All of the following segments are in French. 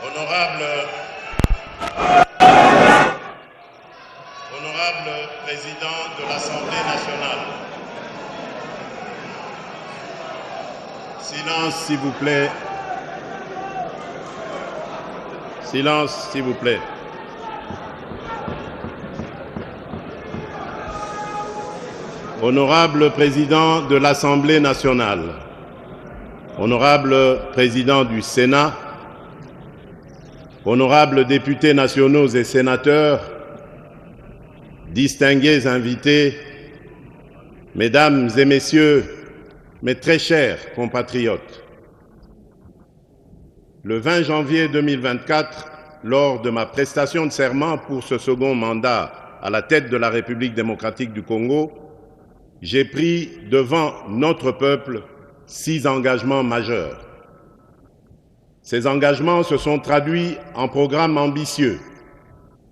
Honorable Président de l'Assemblée nationale, silence s'il vous plaît. Silence s'il vous plaît. Honorable Président de l'Assemblée nationale, Honorable Président du Sénat, honorables députés nationaux et sénateurs, distingués invités, mesdames et messieurs, mes très chers compatriotes, le 20 janvier 2024, lors de ma prestation de serment pour ce second mandat à la tête de la République démocratique du Congo, j'ai pris devant notre peuple 6 engagements majeurs. Ces engagements se sont traduits en programmes ambitieux,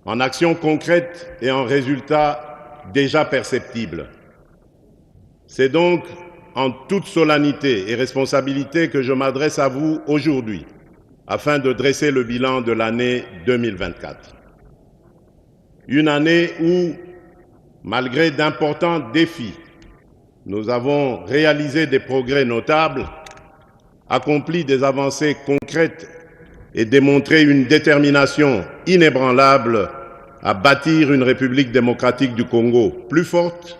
en actions concrètes et en résultats déjà perceptibles. C'est donc en toute solennité et responsabilité que je m'adresse à vous aujourd'hui, afin de dresser le bilan de l'année 2024. Une année où, malgré d'importants défis, nous avons réalisé des progrès notables, accompli des avancées concrètes et démontré une détermination inébranlable à bâtir une République démocratique du Congo plus forte,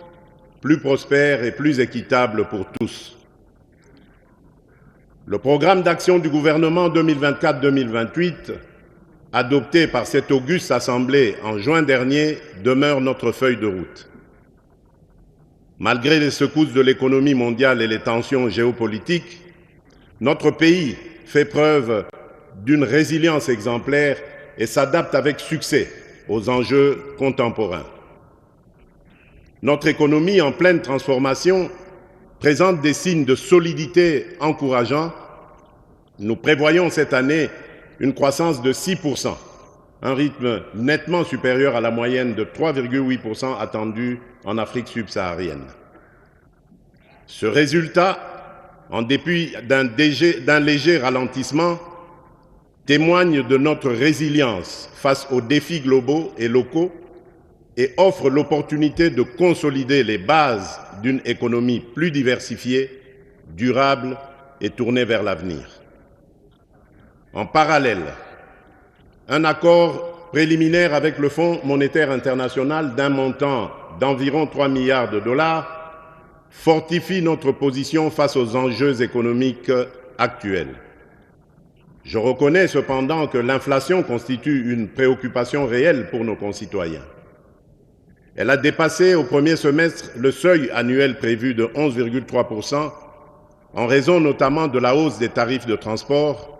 plus prospère et plus équitable pour tous. Le programme d'action du gouvernement 2024-2028, adopté par cette auguste Assemblée en juin dernier, demeure notre feuille de route. Malgré les secousses de l'économie mondiale et les tensions géopolitiques, notre pays fait preuve d'une résilience exemplaire et s'adapte avec succès aux enjeux contemporains. Notre économie en pleine transformation présente des signes de solidité encourageants. Nous prévoyons cette année une croissance de 6%, un rythme nettement supérieur à la moyenne de 3,8% attendue en Afrique subsaharienne. Ce résultat, en dépit d'un léger ralentissement, témoigne de notre résilience face aux défis globaux et locaux et offre l'opportunité de consolider les bases d'une économie plus diversifiée, durable et tournée vers l'avenir. En parallèle, un accord préliminaire avec le Fonds monétaire international d'un montant d'environ 3 milliards de dollars fortifie notre position face aux enjeux économiques actuels. Je reconnais cependant que l'inflation constitue une préoccupation réelle pour nos concitoyens. Elle a dépassé au premier semestre le seuil annuel prévu de 11,3% en raison notamment de la hausse des tarifs de transport,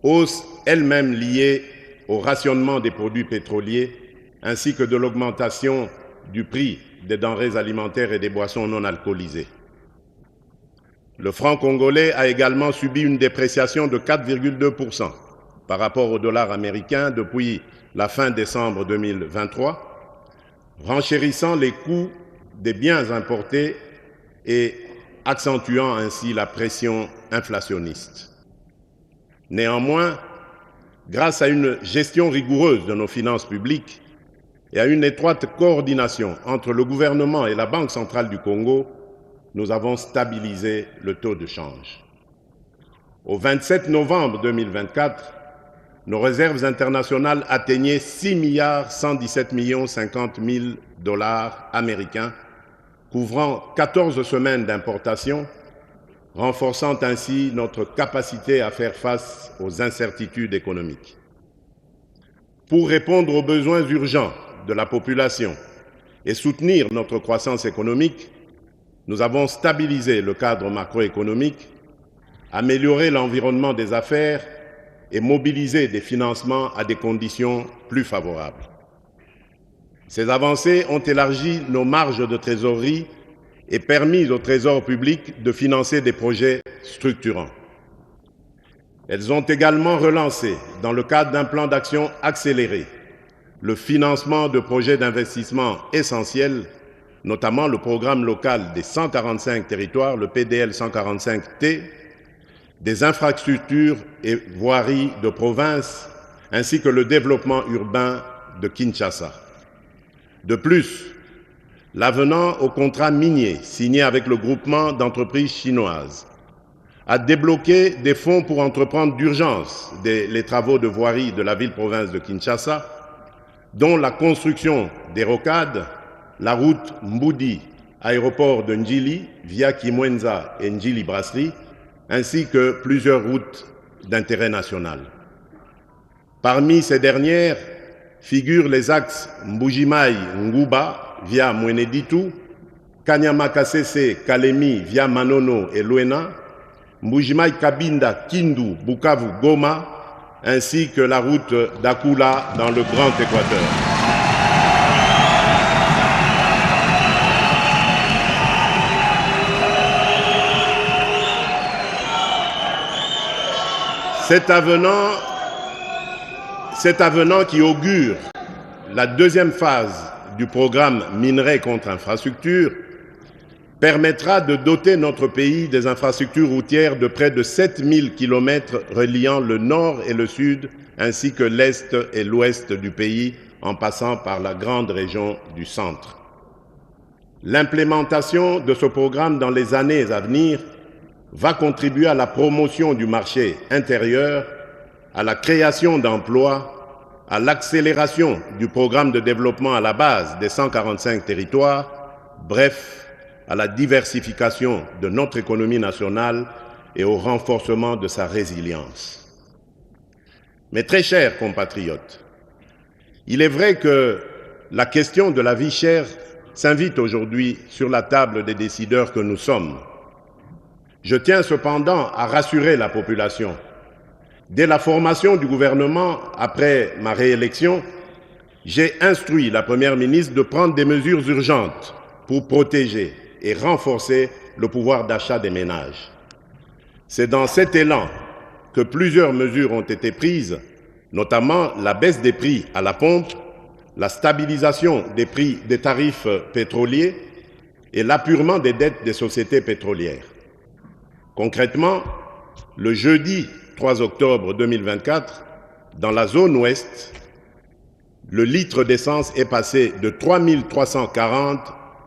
hausse elle-même liée au rationnement des produits pétroliers ainsi que de l'augmentation du prix des denrées alimentaires et des boissons non alcoolisées. Le franc congolais a également subi une dépréciation de 4,2% par rapport au dollar américain depuis la fin décembre 2023, renchérissant les coûts des biens importés et accentuant ainsi la pression inflationniste. Néanmoins, grâce à une gestion rigoureuse de nos finances publiques et à une étroite coordination entre le gouvernement et la Banque centrale du Congo, nous avons stabilisé le taux de change. Au 27 novembre 2024, nos réserves internationales atteignaient 6,117 milliards de dollars américains, couvrant 14 semaines d'importation, renforçant ainsi notre capacité à faire face aux incertitudes économiques. Pour répondre aux besoins urgents de la population et soutenir notre croissance économique, nous avons stabilisé le cadre macroéconomique, amélioré l'environnement des affaires et mobilisé des financements à des conditions plus favorables. Ces avancées ont élargi nos marges de trésorerie et permis au Trésor public de financer des projets structurants. Elles ont également relancé, dans le cadre d'un plan d'action accéléré, le financement de projets d'investissement essentiels, notamment le programme local des 145 territoires, le PDL 145T, des infrastructures et voiries de province ainsi que le développement urbain de Kinshasa. De plus, l'avenant au contrat minier signé avec le groupement d'entreprises chinoises a débloqué des fonds pour entreprendre d'urgence les travaux de voirie de la ville-province de Kinshasa, dont la construction des rocades, la route Mboudi, aéroport de Ndjili, via Kimwenza et Ndjili Brasserie, ainsi que plusieurs routes d'intérêt national. Parmi ces dernières figurent les axes Mbujimai-Nguba via Mweneditu, Kanyama-Kasese-Kalemi via Manono et Luena, Mbujimai-Kabinda-Kindu, Bukavu-Goma, ainsi que la route d'Akula dans le Grand Équateur. Cet avenant qui augure la deuxième phase du programme Minerais contre infrastructure permettra de doter notre pays des infrastructures routières de près de 7000 km reliant le nord et le sud, ainsi que l'est et l'ouest du pays, en passant par la grande région du centre. L'implémentation de ce programme dans les années à venir va contribuer à la promotion du marché intérieur, à la création d'emplois, à l'accélération du programme de développement à la base des 145 territoires, bref, à la diversification de notre économie nationale et au renforcement de sa résilience. Mes très chers compatriotes, il est vrai que la question de la vie chère s'invite aujourd'hui sur la table des décideurs que nous sommes. Je tiens cependant à rassurer la population. Dès la formation du gouvernement après ma réélection, j'ai instruit la Première ministre de prendre des mesures urgentes pour protéger et renforcer le pouvoir d'achat des ménages. C'est dans cet élan que plusieurs mesures ont été prises, notamment la baisse des prix à la pompe, la stabilisation des prix des tarifs pétroliers et l'apurement des dettes des sociétés pétrolières. Concrètement, le jeudi 3 octobre 2024, dans la zone ouest, le litre d'essence est passé de 3 340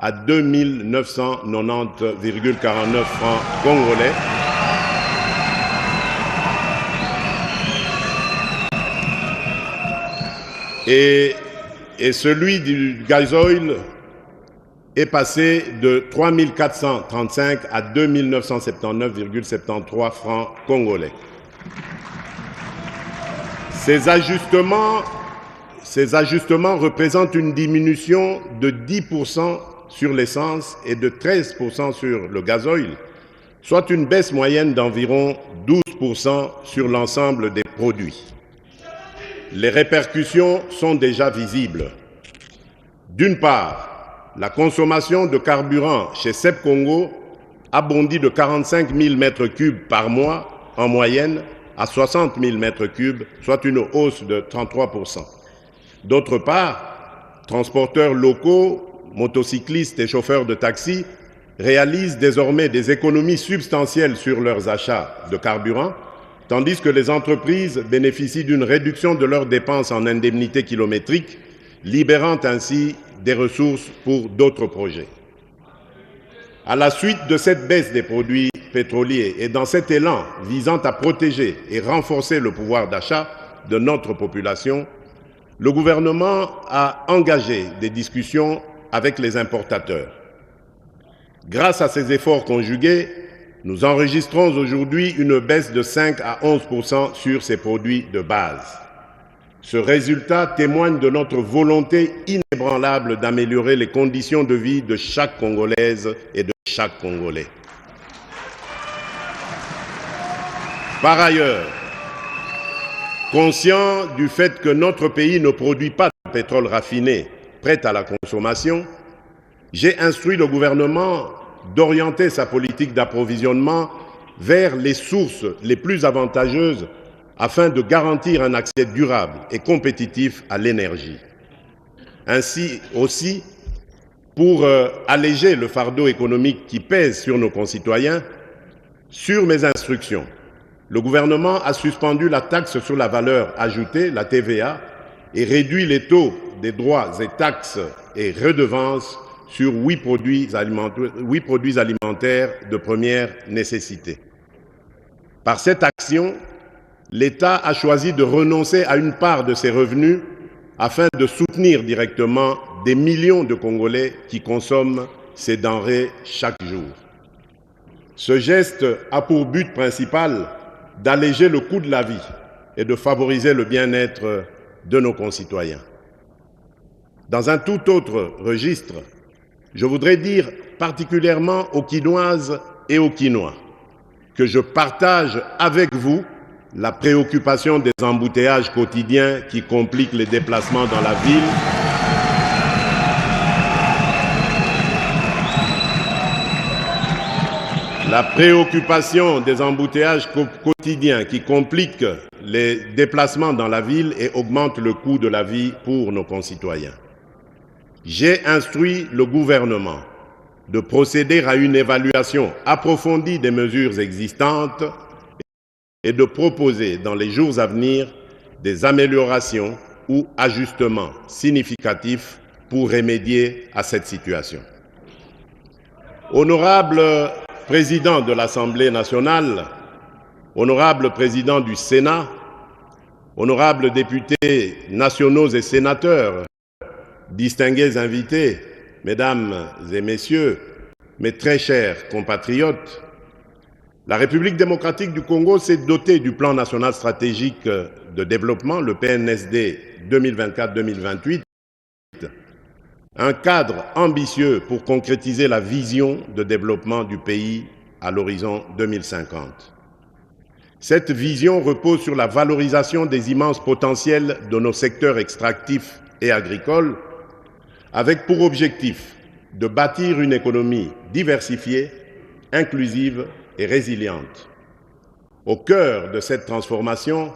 à 2 990,49 francs congolais. Et celui du gazoil est passé de 3 435 à 2 979,73 francs congolais. Ces ajustements représentent une diminution de 10% sur l'essence et de 13% sur le gazoil, soit une baisse moyenne d'environ 12% sur l'ensemble des produits. Les répercussions sont déjà visibles. D'une part, la consommation de carburant chez CEP Congo a bondi de 45 000 m3 par mois en moyenne à 60 000 m3, soit une hausse de 33%. D'autre part, transporteurs locaux, motocyclistes et chauffeurs de taxi réalisent désormais des économies substantielles sur leurs achats de carburant, tandis que les entreprises bénéficient d'une réduction de leurs dépenses en indemnités kilométriques, libérant ainsi des ressources pour d'autres projets. À la suite de cette baisse des produits pétroliers et dans cet élan visant à protéger et renforcer le pouvoir d'achat de notre population, le gouvernement a engagé des discussions avec les importateurs. Grâce à ces efforts conjugués, nous enregistrons aujourd'hui une baisse de 5 à 11% sur ces produits de base. Ce résultat témoigne de notre volonté inébranlable d'améliorer les conditions de vie de chaque Congolaise et de chaque Congolais. Par ailleurs, conscient du fait que notre pays ne produit pas de pétrole raffiné prêt à la consommation, j'ai instruit le gouvernement d'orienter sa politique d'approvisionnement vers les sources les plus avantageuses afin de garantir un accès durable et compétitif à l'énergie. Ainsi aussi, pour alléger le fardeau économique qui pèse sur nos concitoyens, sur mes instructions, le gouvernement a suspendu la taxe sur la valeur ajoutée, la TVA, et réduit les taux des droits et taxes et redevances sur 8 produits alimentaires de première nécessité. Par cette action, l'État a choisi de renoncer à une part de ses revenus afin de soutenir directement des millions de Congolais qui consomment ces denrées chaque jour. Ce geste a pour but principal d'alléger le coût de la vie et de favoriser le bien-être de nos concitoyens. Dans un tout autre registre, je voudrais dire particulièrement aux Kinoises et aux Kinois que je partage avec vous la préoccupation des embouteillages quotidiens qui compliquent les déplacements dans la ville. La préoccupation des embouteillages quotidiens qui compliquent les déplacements dans la ville et augmentent le coût de la vie pour nos concitoyens. J'ai instruit le gouvernement de procéder à une évaluation approfondie des mesures existantes et de proposer dans les jours à venir des améliorations ou ajustements significatifs pour remédier à cette situation. Honorable Président de l'Assemblée nationale, honorable Président du Sénat, honorables députés nationaux et sénateurs, distingués invités, mesdames et messieurs, mes très chers compatriotes, la République démocratique du Congo s'est dotée du plan national stratégique de développement, le PNSD 2024-2028, un cadre ambitieux pour concrétiser la vision de développement du pays à l'horizon 2050. Cette vision repose sur la valorisation des immenses potentiels de nos secteurs extractifs et agricoles, avec pour objectif de bâtir une économie diversifiée, inclusive et résiliente. Au cœur de cette transformation,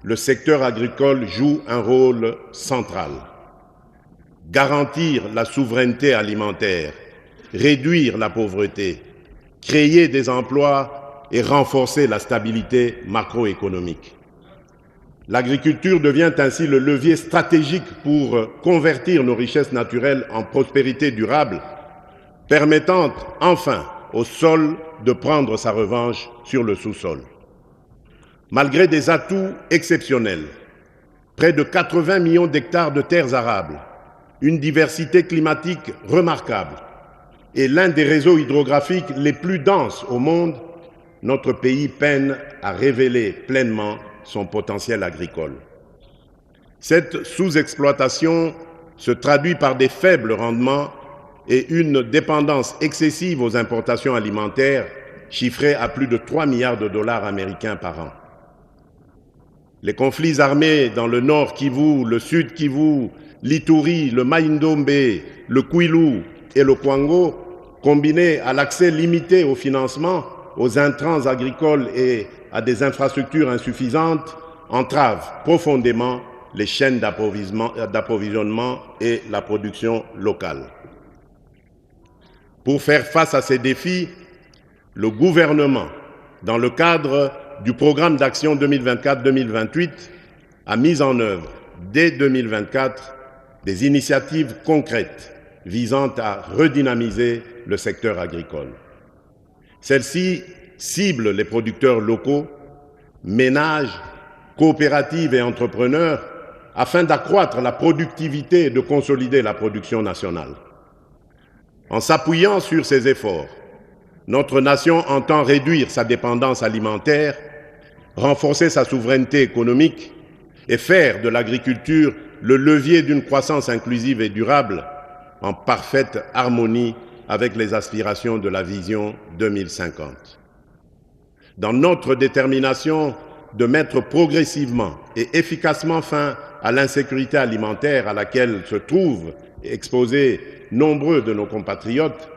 le secteur agricole joue un rôle central. Garantir la souveraineté alimentaire, réduire la pauvreté, créer des emplois et renforcer la stabilité macroéconomique. L'agriculture devient ainsi le levier stratégique pour convertir nos richesses naturelles en prospérité durable, permettant enfin au sol de prendre sa revanche sur le sous-sol. Malgré des atouts exceptionnels, près de 80 millions d'hectares de terres arables, une diversité climatique remarquable et l'un des réseaux hydrographiques les plus denses au monde, notre pays peine à révéler pleinement son potentiel agricole. Cette sous-exploitation se traduit par des faibles rendements et une dépendance excessive aux importations alimentaires chiffrée à plus de 3 milliards de dollars américains par an. Les conflits armés dans le nord Kivu, le sud Kivu, l'Ituri, le Mai-Ndombe, le Kwilu et le Kwango, combinés à l'accès limité au financement, aux intrants agricoles et à des infrastructures insuffisantes, entravent profondément les chaînes d'approvisionnement et la production locale. Pour faire face à ces défis, le gouvernement, dans le cadre du programme d'action 2024-2028, a mis en œuvre, dès 2024, des initiatives concrètes visant à redynamiser le secteur agricole. Celles-ci ciblent les producteurs locaux, ménages, coopératives et entrepreneurs afin d'accroître la productivité et de consolider la production nationale. En s'appuyant sur ces efforts, notre nation entend réduire sa dépendance alimentaire, renforcer sa souveraineté économique et faire de l'agriculture le levier d'une croissance inclusive et durable en parfaite harmonie avec les aspirations de la vision 2050. Dans notre détermination de mettre progressivement et efficacement fin à l'insécurité alimentaire à laquelle se trouvent exposés nombreux de nos compatriotes,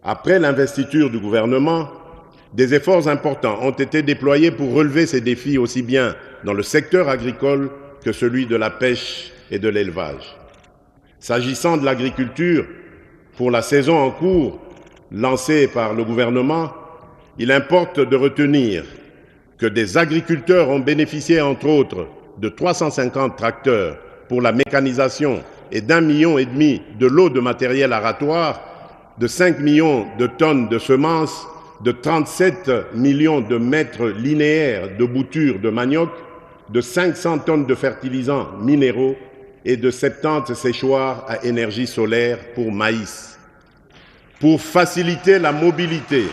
après l'investiture du gouvernement, des efforts importants ont été déployés pour relever ces défis aussi bien dans le secteur agricole que celui de la pêche et de l'élevage. S'agissant de l'agriculture, pour la saison en cours lancée par le gouvernement, il importe de retenir que des agriculteurs ont bénéficié, entre autres, de 350 tracteurs pour la mécanisation et d'1,5 million de lots de matériel aratoire, de 5 millions de tonnes de semences, de 37 millions de mètres linéaires de boutures de manioc, de 500 tonnes de fertilisants minéraux et de 70 séchoirs à énergie solaire pour maïs. Pour faciliter la mobilité,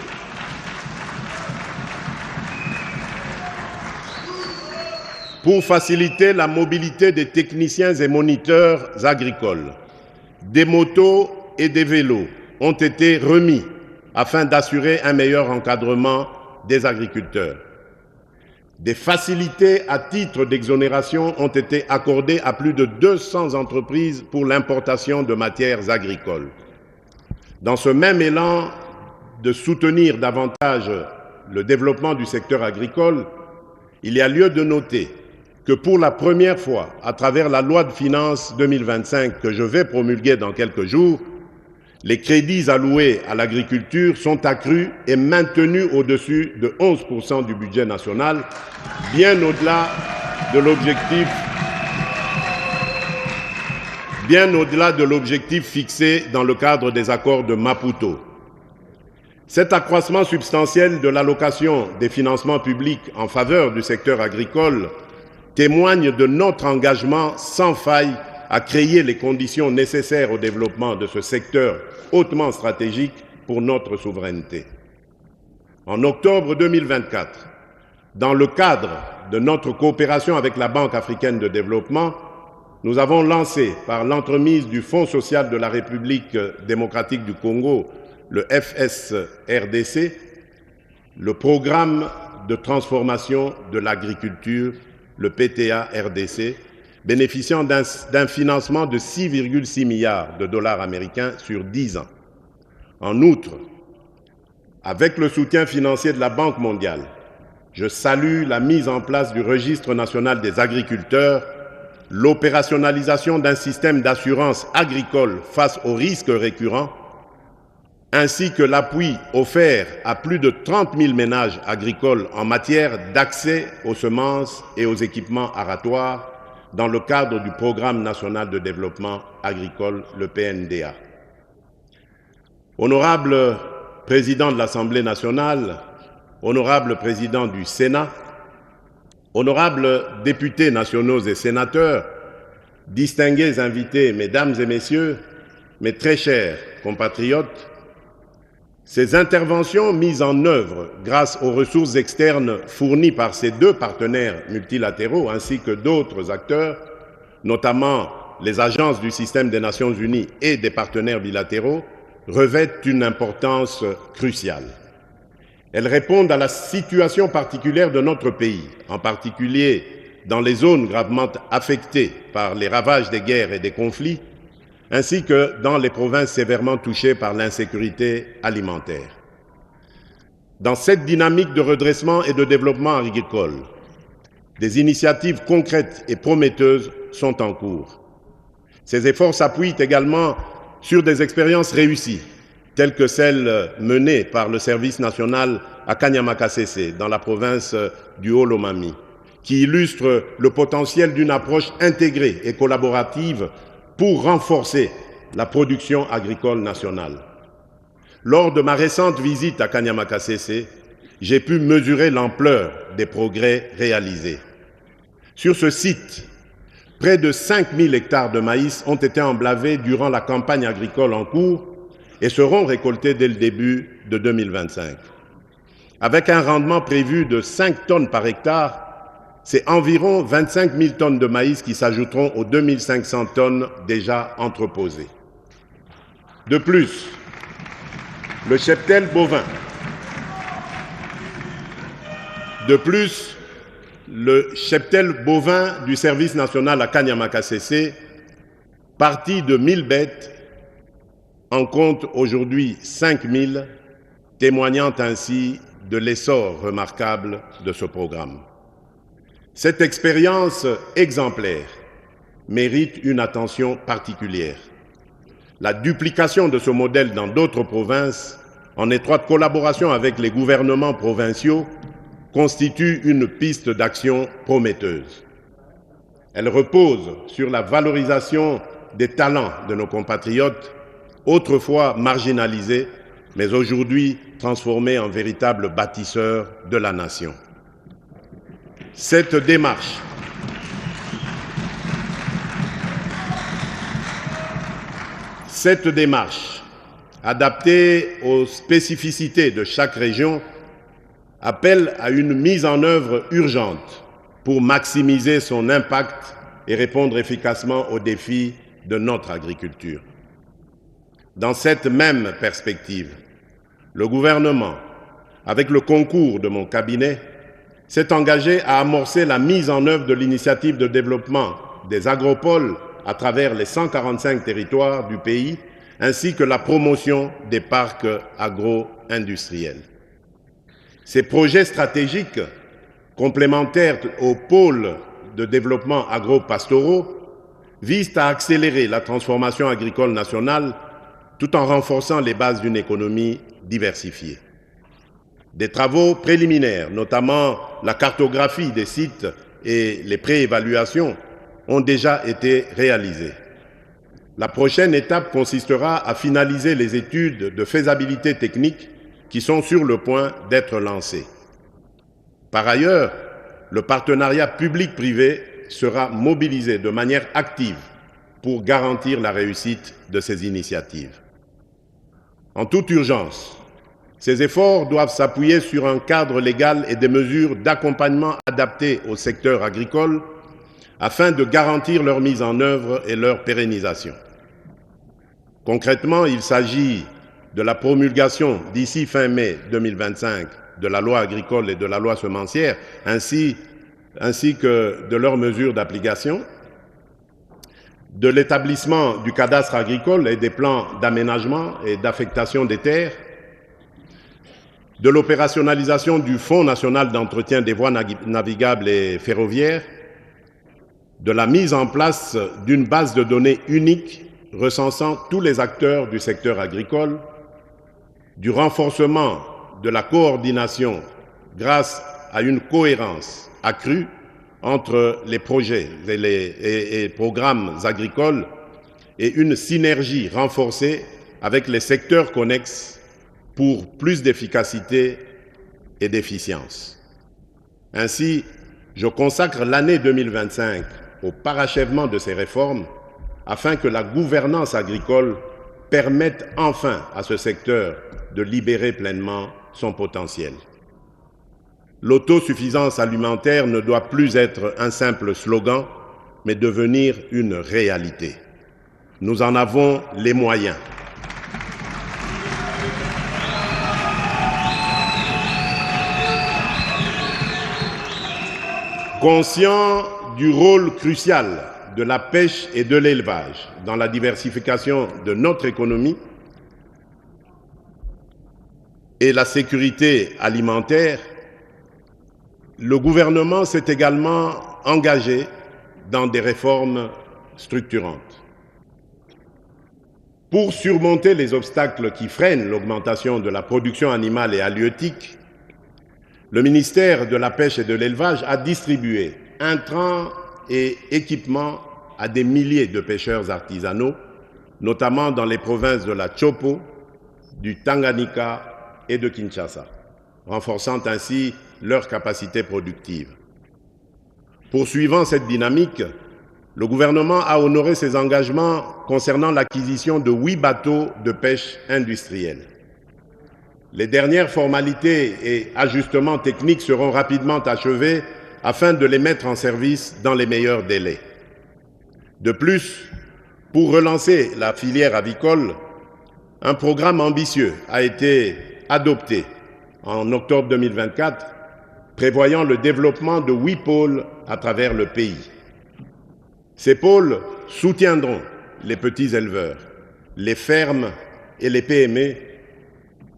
des techniciens et moniteurs agricoles, des motos et des vélos ont été remis afin d'assurer un meilleur encadrement des agriculteurs. Des facilités à titre d'exonération ont été accordées à plus de 200 entreprises pour l'importation de matières agricoles. Dans ce même élan de soutenir davantage le développement du secteur agricole, il y a lieu de noter que pour la première fois, à travers la loi de finances 2025 que je vais promulguer dans quelques jours, les crédits alloués à l'agriculture sont accrus et maintenus au-dessus de 11% du budget national, bien au-delà de l'objectif fixé dans le cadre des accords de Maputo. Cet accroissement substantiel de l'allocation des financements publics en faveur du secteur agricole témoigne de notre engagement sans faille à créer les conditions nécessaires au développement de ce secteur hautement stratégique pour notre souveraineté. En octobre 2024, dans le cadre de notre coopération avec la Banque africaine de développement, nous avons lancé, par l'entremise du Fonds social de la République démocratique du Congo, le FSRDC, le programme de transformation de l'agriculture, le PTA-RDC, bénéficiant d'un financement de 6,6 milliards de dollars américains sur 10 ans. En outre, avec le soutien financier de la Banque mondiale, je salue la mise en place du Registre national des agriculteurs, l'opérationnalisation d'un système d'assurance agricole face aux risques récurrents, ainsi que l'appui offert à plus de 30 000 ménages agricoles en matière d'accès aux semences et aux équipements aratoires dans le cadre du Programme national de développement agricole, le PNDA. Honorable Président de l'Assemblée nationale, honorable Président du Sénat, honorables députés nationaux et sénateurs, distingués invités, mesdames et messieurs, mes très chers compatriotes, ces interventions mises en œuvre grâce aux ressources externes fournies par ces deux partenaires multilatéraux ainsi que d'autres acteurs, notamment les agences du système des Nations Unies et des partenaires bilatéraux, revêtent une importance cruciale. Elles répondent à la situation particulière de notre pays, en particulier dans les zones gravement affectées par les ravages des guerres et des conflits, ainsi que dans les provinces sévèrement touchées par l'insécurité alimentaire. Dans cette dynamique de redressement et de développement agricole, des initiatives concrètes et prometteuses sont en cours. Ces efforts s'appuient également sur des expériences réussies, telles que celles menées par le service national à Kanyamakasese, dans la province du Haut-Lomami, qui illustrent le potentiel d'une approche intégrée et collaborative pour renforcer la production agricole nationale. Lors de ma récente visite à Kanyamakasese, j'ai pu mesurer l'ampleur des progrès réalisés. Sur ce site, près de 5000 hectares de maïs ont été emblavés durant la campagne agricole en cours et seront récoltés dès le début de 2025. Avec un rendement prévu de 5 tonnes par hectare, c'est environ 25 000 tonnes de maïs qui s'ajouteront aux 2500 tonnes déjà entreposées. De plus, le cheptel bovin du service national à Kanyamakasese, parti de 1000 bêtes, en compte aujourd'hui 5000, témoignant ainsi de l'essor remarquable de ce programme. Cette expérience exemplaire mérite une attention particulière. La duplication de ce modèle dans d'autres provinces, en étroite collaboration avec les gouvernements provinciaux, constitue une piste d'action prometteuse. Elle repose sur la valorisation des talents de nos compatriotes, autrefois marginalisés, mais aujourd'hui transformés en véritables bâtisseurs de la nation. Cette démarche adaptée aux spécificités de chaque région, appelle à une mise en œuvre urgente pour maximiser son impact et répondre efficacement aux défis de notre agriculture. Dans cette même perspective, le gouvernement, avec le concours de mon cabinet, s'est engagé à amorcer la mise en œuvre de l'initiative de développement des agropoles à travers les 145 territoires du pays, ainsi que la promotion des parcs agro-industriels. Ces projets stratégiques, complémentaires aux pôles de développement agro-pastoraux, visent à accélérer la transformation agricole nationale tout en renforçant les bases d'une économie diversifiée. Des travaux préliminaires, notamment la cartographie des sites et les préévaluations, ont déjà été réalisés. La prochaine étape consistera à finaliser les études de faisabilité technique qui sont sur le point d'être lancées. Par ailleurs, le partenariat public-privé sera mobilisé de manière active pour garantir la réussite de ces initiatives. En toute urgence, ces efforts doivent s'appuyer sur un cadre légal et des mesures d'accompagnement adaptées au secteur agricole afin de garantir leur mise en œuvre et leur pérennisation. Concrètement, il s'agit de la promulgation d'ici fin mai 2025 de la loi agricole et de la loi semencière, ainsi que de leurs mesures d'application, de l'établissement du cadastre agricole et des plans d'aménagement et d'affectation des terres, de l'opérationnalisation du Fonds national d'entretien des voies navigables et ferroviaires, de la mise en place d'une base de données unique recensant tous les acteurs du secteur agricole, du renforcement de la coordination grâce à une cohérence accrue entre les projets et programmes agricoles et une synergie renforcée avec les secteurs connexes pour plus d'efficacité et d'efficience. Ainsi, je consacre l'année 2025 au parachèvement de ces réformes afin que la gouvernance agricole permette enfin à ce secteur de libérer pleinement son potentiel. L'autosuffisance alimentaire ne doit plus être un simple slogan, mais devenir une réalité. Nous en avons les moyens. Conscient du rôle crucial de la pêche et de l'élevage dans la diversification de notre économie et la sécurité alimentaire, le gouvernement s'est également engagé dans des réformes structurantes. Pour surmonter les obstacles qui freinent l'augmentation de la production animale et halieutique, le ministère de la Pêche et de l'Élevage a distribué intrants et équipements à des milliers de pêcheurs artisanaux, notamment dans les provinces de la Chopo, du Tanganyika et de Kinshasa, renforçant ainsi leur capacité productive. Poursuivant cette dynamique, le gouvernement a honoré ses engagements concernant l'acquisition de 8 bateaux de pêche industrielle. Les dernières formalités et ajustements techniques seront rapidement achevés afin de les mettre en service dans les meilleurs délais. De plus, pour relancer la filière avicole, un programme ambitieux a été adopté en octobre 2024, prévoyant le développement de 8 pôles à travers le pays. Ces pôles soutiendront les petits éleveurs, les fermes et les PME,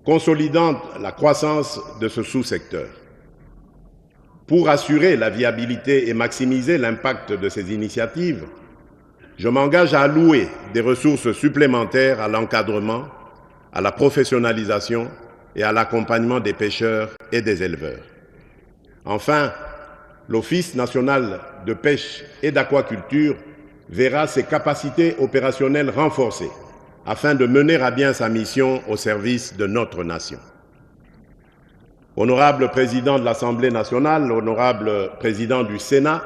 consolidant la croissance de ce sous-secteur. Pour assurer la viabilité et maximiser l'impact de ces initiatives, je m'engage à allouer des ressources supplémentaires à l'encadrement, à la professionnalisation et à l'accompagnement des pêcheurs et des éleveurs. Enfin, l'Office national de pêche et d'aquaculture verra ses capacités opérationnelles renforcées afin de mener à bien sa mission au service de notre nation. Honorable Président de l'Assemblée nationale, honorable Président du Sénat,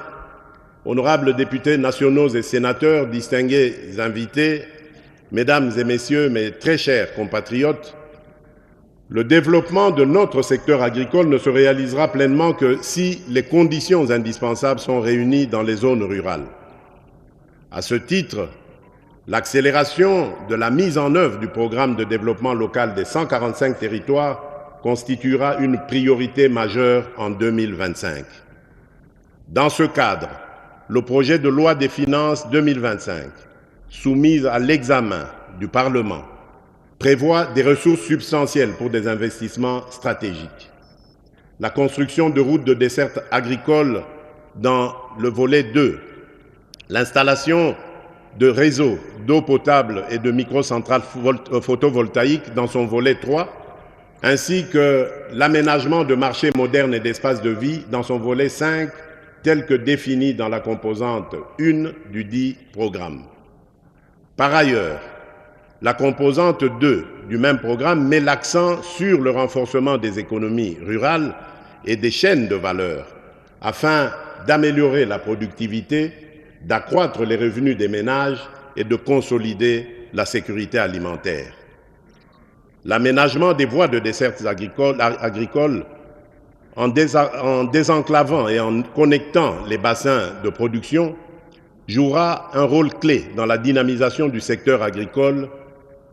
honorables députés nationaux et sénateurs, distingués invités, Mesdames et Messieurs, mes très chers compatriotes, le développement de notre secteur agricole ne se réalisera pleinement que si les conditions indispensables sont réunies dans les zones rurales. À ce titre, l'accélération de la mise en œuvre du programme de développement local des 145 territoires constituera une priorité majeure en 2025. Dans ce cadre, le projet de loi des finances 2025, soumis à l'examen du Parlement, prévoit des ressources substantielles pour des investissements stratégiques. La construction de routes de desserte agricole dans le volet 2, l'installation de réseaux d'eau potable et de microcentrales photovoltaïques dans son volet 3, ainsi que l'aménagement de marchés modernes et d'espaces de vie dans son volet 5, tel que défini dans la composante 1 du dit programme. Par ailleurs, la composante 2 du même programme met l'accent sur le renforcement des économies rurales et des chaînes de valeur afin d'améliorer la productivité, d'accroître les revenus des ménages et de consolider la sécurité alimentaire. L'aménagement des voies de desserte agricoles en désenclavant et en connectant les bassins de production jouera un rôle clé dans la dynamisation du secteur agricole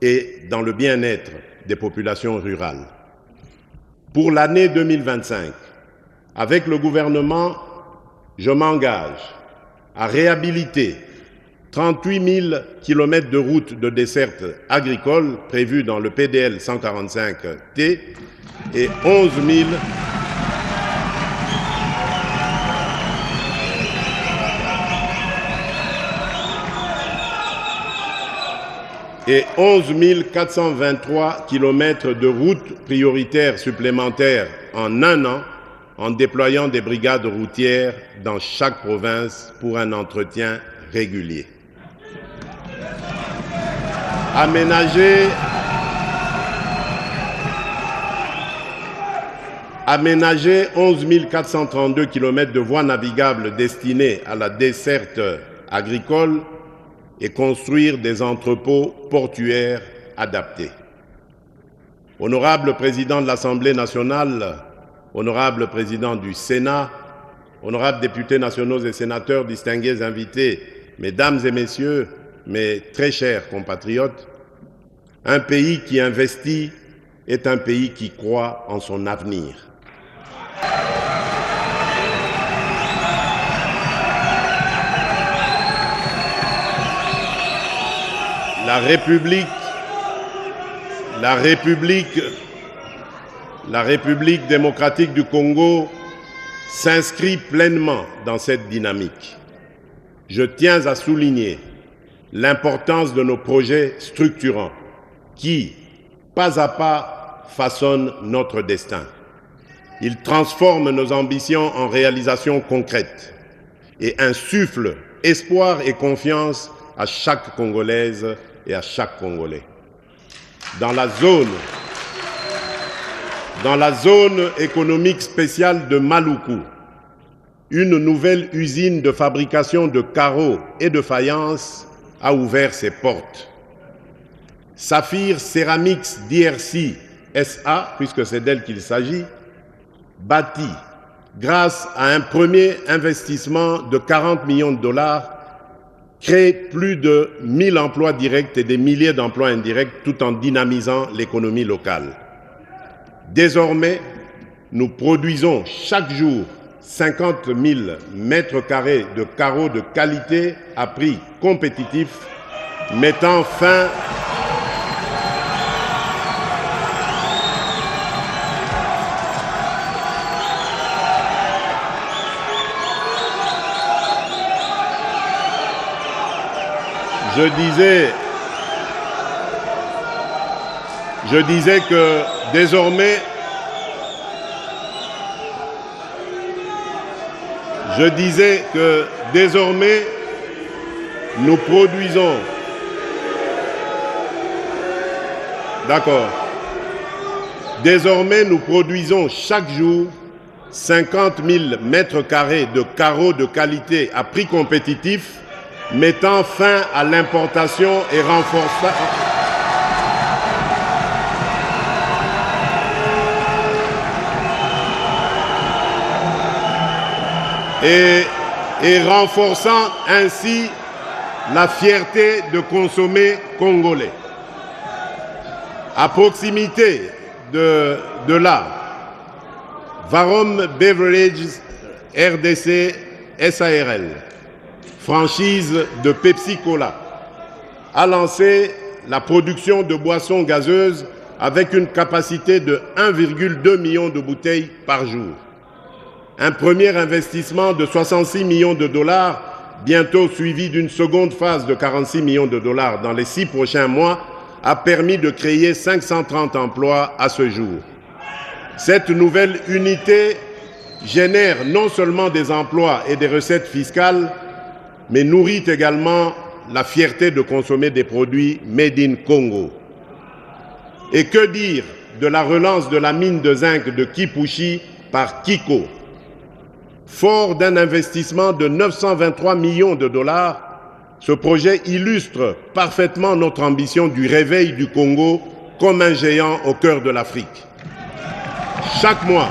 et dans le bien-être des populations rurales. Pour l'année 2025, avec le gouvernement, je m'engage à réhabiliter 38 000 km de routes de desserte agricole prévues dans le PDL 145T et 11 423 km de routes prioritaires supplémentaires en un an, en déployant des brigades routières dans chaque province pour un entretien régulier. Aménager 11 432 km de voies navigables destinées à la desserte agricole et construire des entrepôts portuaires adaptés. Honorable Président de l'Assemblée nationale, honorable Président du Sénat, honorables députés nationaux et sénateurs, distingués invités, Mesdames et Messieurs, mes très chers compatriotes, un pays qui investit est un pays qui croit en son avenir. La République démocratique du Congo s'inscrit pleinement dans cette dynamique. Je tiens à souligner l'importance de nos projets structurants qui, pas à pas, façonnent notre destin. Ils transforment nos ambitions en réalisations concrètes et insufflent espoir et confiance à chaque Congolaise et à chaque Congolais. Dans la zone économique spéciale de Maluku, une nouvelle usine de fabrication de carreaux et de faïence a ouvert ses portes. Saphir Ceramics DRC SA, puisque c'est d'elle qu'il s'agit, bâti, grâce à un premier investissement de 40 millions de dollars, crée plus de 1000 emplois directs et des milliers d'emplois indirects tout en dynamisant l'économie locale. Désormais, nous produisons chaque jour 50 000 mètres carrés de carreaux de qualité à prix compétitif, mettant fin Je disais que désormais, Je disais que désormais, nous produisons... D'accord. Désormais, nous produisons chaque jour 50 000 mètres carrés de carreaux de qualité à prix compétitif, mettant fin à l'importation et renforçant... et renforçant ainsi la fierté de consommer congolais. À proximité de là, Varom Beverages RDC SARL, franchise de Pepsi Cola, a lancé la production de boissons gazeuses avec une capacité de 1,2 million de bouteilles par jour. Un premier investissement de 66 millions de dollars, bientôt suivi d'une seconde phase de 46 millions de dollars dans les 6 prochains mois, a permis de créer 530 emplois à ce jour. Cette nouvelle unité génère non seulement des emplois et des recettes fiscales, mais nourrit également la fierté de consommer des produits made in Congo. Et que dire de la relance de la mine de zinc de Kipushi par Kiko? Fort d'un investissement de 923 millions de dollars, ce projet illustre parfaitement notre ambition du réveil du Congo comme un géant au cœur de l'Afrique. Chaque mois,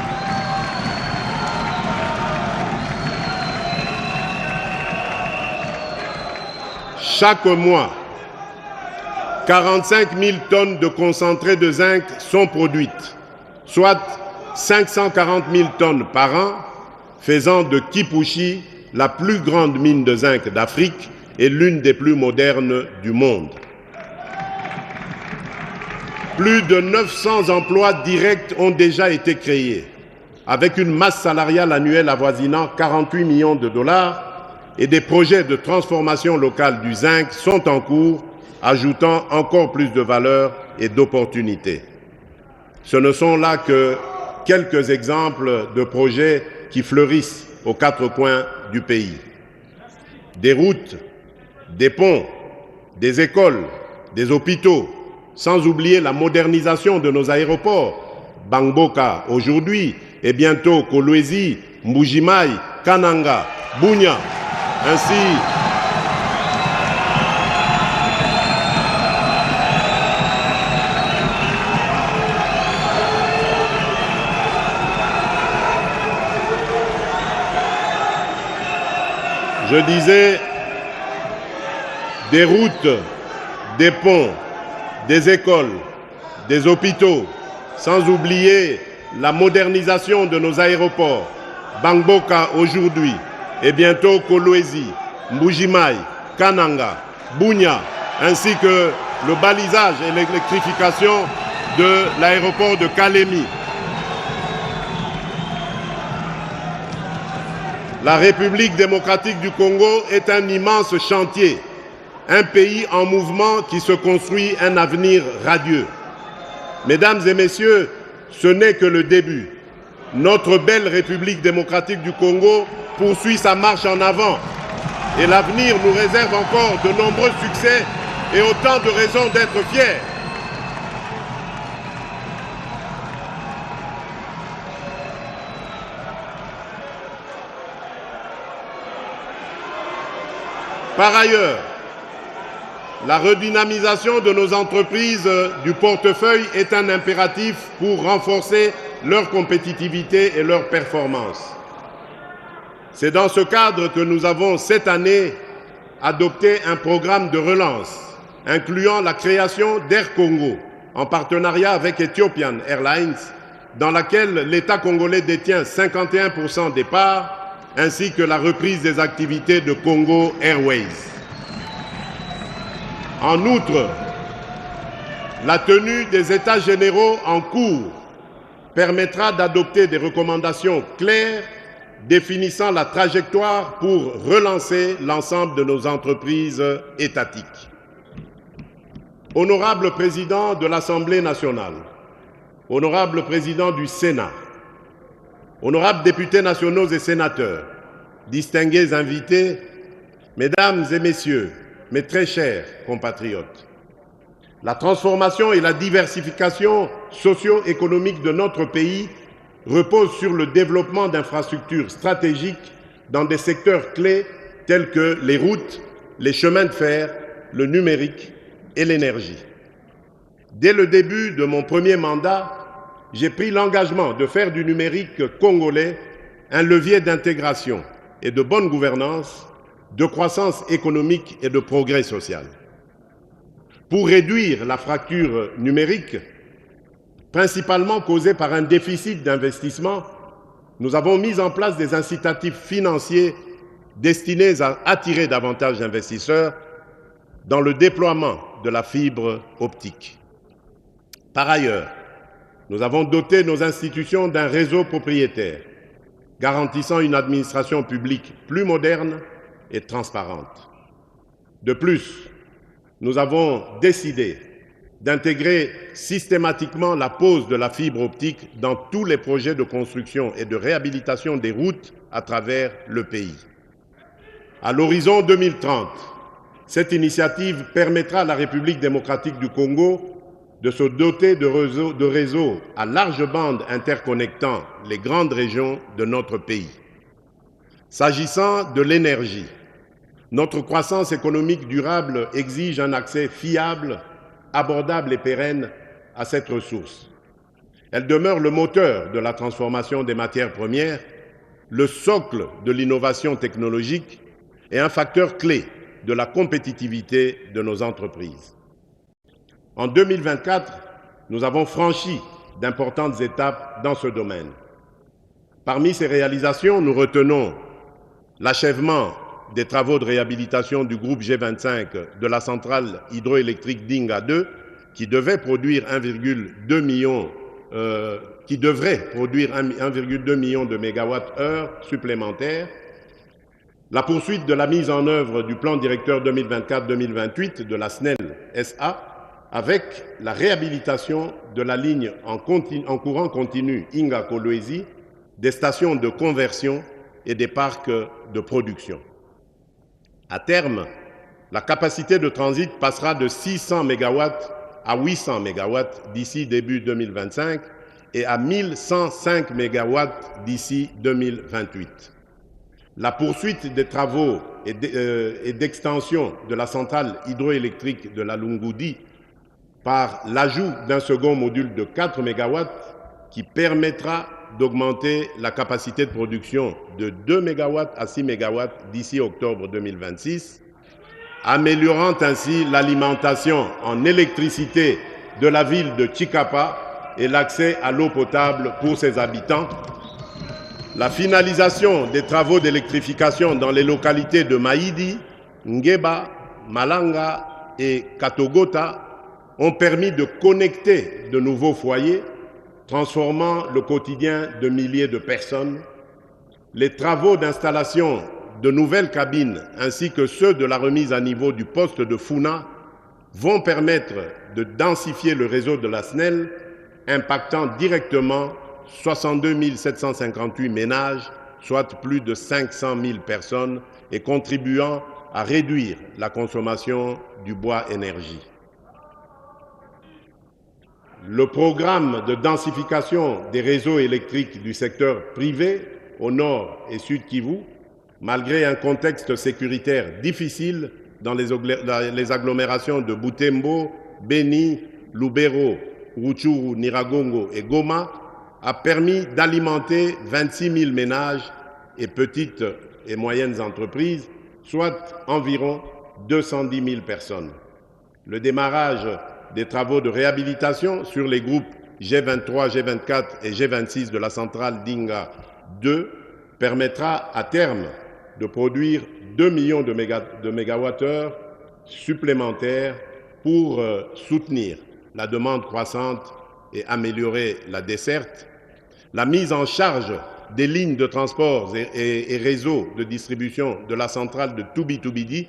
chaque mois, 45 000 tonnes de concentré de zinc sont produites, soit 540 000 tonnes par an, faisant de Kipushi la plus grande mine de zinc d'Afrique et l'une des plus modernes du monde. Plus de 900 emplois directs ont déjà été créés, avec une masse salariale annuelle avoisinant 48 millions de dollars, et des projets de transformation locale du zinc sont en cours, ajoutant encore plus de valeur et d'opportunités. Ce ne sont là que quelques exemples de projets qui fleurissent aux 4 coins du pays. Des routes, des ponts, des écoles, des hôpitaux, sans oublier la modernisation de nos aéroports, Bangboka aujourd'hui et bientôt Kolwezi, Mbujimai, Kananga, Bunia, ainsi je disais des routes, des ponts, des écoles, des hôpitaux, sans oublier la modernisation de nos aéroports, Bangboka aujourd'hui et bientôt Kolwezi, Mbujimai, Kananga, Bunia, ainsi que le balisage et l'électrification de l'aéroport de Kalemi. La République démocratique du Congo est un immense chantier, un pays en mouvement qui se construit un avenir radieux. Mesdames et messieurs, ce n'est que le début. Notre belle République démocratique du Congo poursuit sa marche en avant et l'avenir nous réserve encore de nombreux succès et autant de raisons d'être fiers. Par ailleurs, la redynamisation de nos entreprises du portefeuille est un impératif pour renforcer leur compétitivité et leur performance. C'est dans ce cadre que nous avons cette année adopté un programme de relance incluant la création d'Air Congo en partenariat avec Ethiopian Airlines, dans laquelle l'État congolais détient 51% des parts, ainsi que la reprise des activités de Congo Airways. En outre, la tenue des États généraux en cours permettra d'adopter des recommandations claires définissant la trajectoire pour relancer l'ensemble de nos entreprises étatiques. Honorable Président de l'Assemblée nationale, Honorable Président du Sénat, honorables députés nationaux et sénateurs, distingués invités, mesdames et messieurs, mes très chers compatriotes, la transformation et la diversification socio-économique de notre pays reposent sur le développement d'infrastructures stratégiques dans des secteurs clés tels que les routes, les chemins de fer, le numérique et l'énergie. Dès le début de mon premier mandat, j'ai pris l'engagement de faire du numérique congolais un levier d'intégration et de bonne gouvernance, de croissance économique et de progrès social. Pour réduire la fracture numérique, principalement causée par un déficit d'investissement, nous avons mis en place des incitatifs financiers destinés à attirer davantage d'investisseurs dans le déploiement de la fibre optique. Par ailleurs, nous avons doté nos institutions d'un réseau propriétaire, garantissant une administration publique plus moderne et transparente. De plus, nous avons décidé d'intégrer systématiquement la pose de la fibre optique dans tous les projets de construction et de réhabilitation des routes à travers le pays. À l'horizon 2030, cette initiative permettra à la République démocratique du Congo de se doter de réseaux à large bande interconnectant les grandes régions de notre pays. S'agissant de l'énergie, notre croissance économique durable exige un accès fiable, abordable et pérenne à cette ressource. Elle demeure le moteur de la transformation des matières premières, le socle de l'innovation technologique et un facteur clé de la compétitivité de nos entreprises. En 2024, nous avons franchi d'importantes étapes dans ce domaine. Parmi ces réalisations, nous retenons l'achèvement des travaux de réhabilitation du groupe G25 de la centrale hydroélectrique Dinga 2, qui devrait produire 1,2 million de mégawattheures supplémentaires, la poursuite de la mise en œuvre du plan directeur 2024-2028 de la SNEL SA, avec la réhabilitation de la ligne en courant continu Inga-Kolwezi, des stations de conversion et des parcs de production. À terme, la capacité de transit passera de 600 MW à 800 MW d'ici début 2025 et à 1105 MW d'ici 2028. La poursuite des travaux et d'extension de la centrale hydroélectrique de la Lungoudi par l'ajout d'un second module de 4 MW qui permettra d'augmenter la capacité de production de 2 MW à 6 MW d'ici octobre 2026, améliorant ainsi l'alimentation en électricité de la ville de Chikapa et l'accès à l'eau potable pour ses habitants. La finalisation des travaux d'électrification dans les localités de Maïdi, Ngeba, Malanga et Katogota ont permis de connecter de nouveaux foyers, transformant le quotidien de milliers de personnes. Les travaux d'installation de nouvelles cabines ainsi que ceux de la remise à niveau du poste de Funa vont permettre de densifier le réseau de la SNEL, impactant directement 62 758 ménages, soit plus de 500 000 personnes, et contribuant à réduire la consommation du bois énergie. Le programme de densification des réseaux électriques du secteur privé au nord et sud Kivu, malgré un contexte sécuritaire difficile dans les agglomérations de Butembo, Beni, Lubero, Rutshuru, Nyiragongo et Goma, a permis d'alimenter 26 000 ménages et petites et moyennes entreprises, soit environ 210 000 personnes. Le démarrage des travaux de réhabilitation sur les groupes G23, G24 et G26 de la centrale Dinga 2 permettra à terme de produire 2 millions de mégawattheures supplémentaires pour soutenir la demande croissante et améliorer la desserte. La mise en charge des lignes de transport et réseaux de distribution de la centrale de Tubi-Tubidi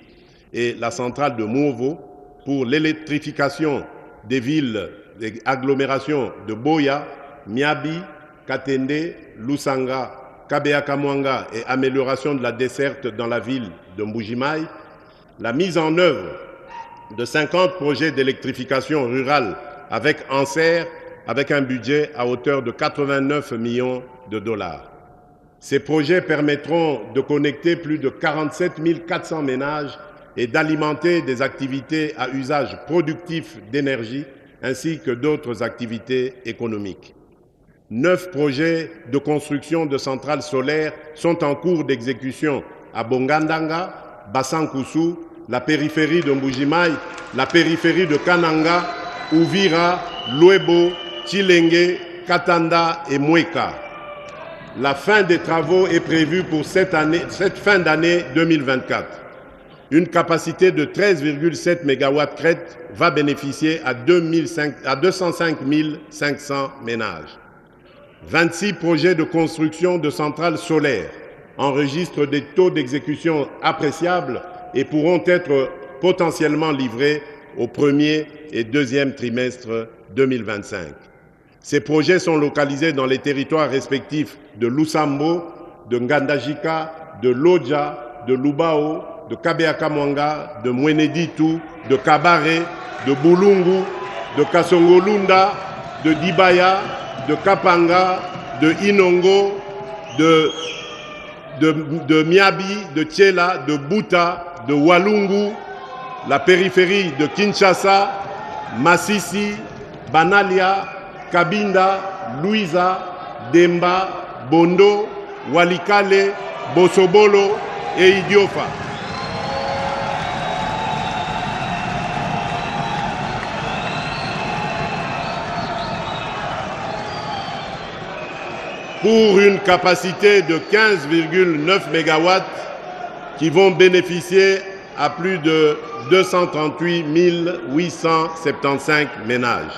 et la centrale de Mouvo pour l'électrification des villes, des agglomérations de Boya, Miabi, Katende, Lusanga Kabea-Kamwanga et amélioration de la desserte dans la ville de Mbuji-Mayi, la mise en œuvre de 50 projets d'électrification rurale avec Anser, avec un budget à hauteur de 89 millions de dollars. Ces projets permettront de connecter plus de 47 400 ménages et d'alimenter des activités à usage productif d'énergie ainsi que d'autres activités économiques. 9 projets de construction de centrales solaires sont en cours d'exécution à Bongandanga, Bassankusu, la périphérie de Mbuji-Mayi, la périphérie de Kananga, Uvira, Luebo, Chilenge, Katanda et Mweka. La fin des travaux est prévue pour cette fin d'année 2024. Une capacité de 13,7 MW crête va bénéficier à 205 500 ménages. 26 projets de construction de centrales solaires enregistrent des taux d'exécution appréciables et pourront être potentiellement livrés au premier et deuxième trimestre 2025. Ces projets sont localisés dans les territoires respectifs de Lusambo, de Ngandajika, de Lodja, de Lubao, de Kabea-Kamwanga, de Mweneditu, de Kabare, de Bulungu, de Kasongolunda, de Dibaya, de Kapanga, de Inongo, de Miabi, de Tchela, de Buta, de Walungu, la périphérie de Kinshasa, Masisi, Banalia, Kabinda, Luiza, Demba, Bondo, Walikale, Bosobolo et Idiofa. Pour une capacité de 15,9 MW qui vont bénéficier à plus de 238 875 ménages.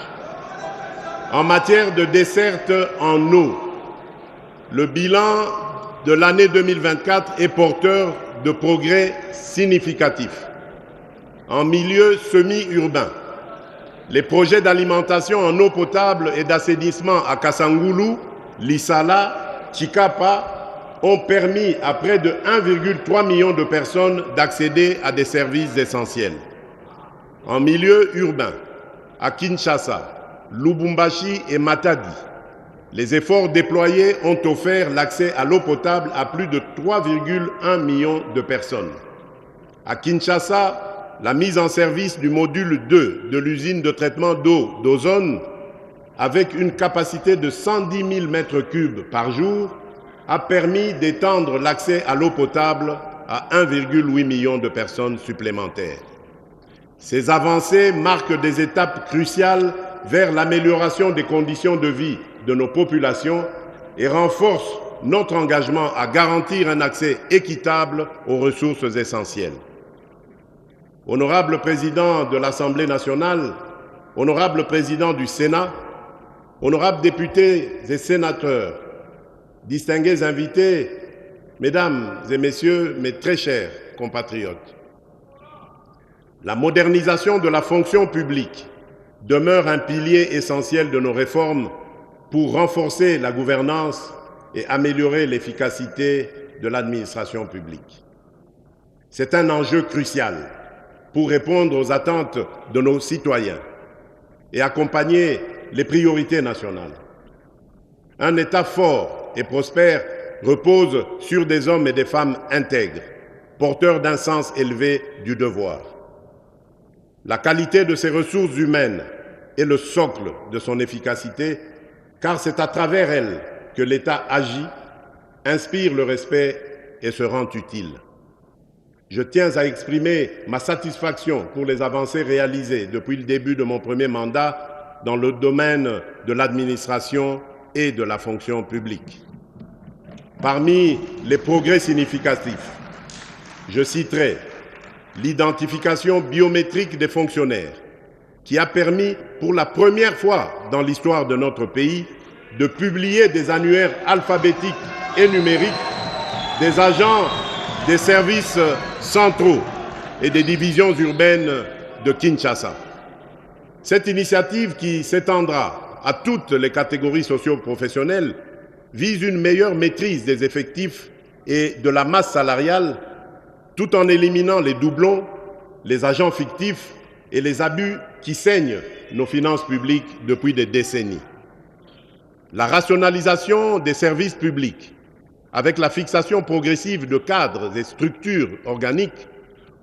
En matière de desserte en eau, le bilan de l'année 2024 est porteur de progrès significatifs. En milieu semi-urbain, les projets d'alimentation en eau potable et d'assainissement à Kasangulu, Lissala, Chikapa ont permis à près de 1,3 million de personnes d'accéder à des services essentiels. En milieu urbain, à Kinshasa, Lubumbashi et Matadi, les efforts déployés ont offert l'accès à l'eau potable à plus de 3,1 millions de personnes. À Kinshasa, la mise en service du module 2 de l'usine de traitement d'eau d'Ozone, avec une capacité de 110 000 m3 par jour, a permis d'étendre l'accès à l'eau potable à 1,8 million de personnes supplémentaires. Ces avancées marquent des étapes cruciales vers l'amélioration des conditions de vie de nos populations et renforcent notre engagement à garantir un accès équitable aux ressources essentielles. Honorable Président de l'Assemblée nationale, Honorable Président du Sénat, honorables députés et sénateurs, distingués invités, Mesdames et Messieurs, mes très chers compatriotes, la modernisation de la fonction publique demeure un pilier essentiel de nos réformes pour renforcer la gouvernance et améliorer l'efficacité de l'administration publique. C'est un enjeu crucial pour répondre aux attentes de nos citoyens et accompagner les priorités nationales. Un État fort et prospère repose sur des hommes et des femmes intègres, porteurs d'un sens élevé du devoir. La qualité de ses ressources humaines est le socle de son efficacité, car c'est à travers elles que l'État agit, inspire le respect et se rend utile. Je tiens à exprimer ma satisfaction pour les avancées réalisées depuis le début de mon premier mandat dans le domaine de l'administration et de la fonction publique. Parmi les progrès significatifs, je citerai l'identification biométrique des fonctionnaires, qui a permis pour la première fois dans l'histoire de notre pays de publier des annuaires alphabétiques et numériques des agents des services centraux et des divisions urbaines de Kinshasa. Cette initiative qui s'étendra à toutes les catégories socio-professionnelles vise une meilleure maîtrise des effectifs et de la masse salariale, tout en éliminant les doublons, les agents fictifs et les abus qui saignent nos finances publiques depuis des décennies. La rationalisation des services publics, avec la fixation progressive de cadres et structures organiques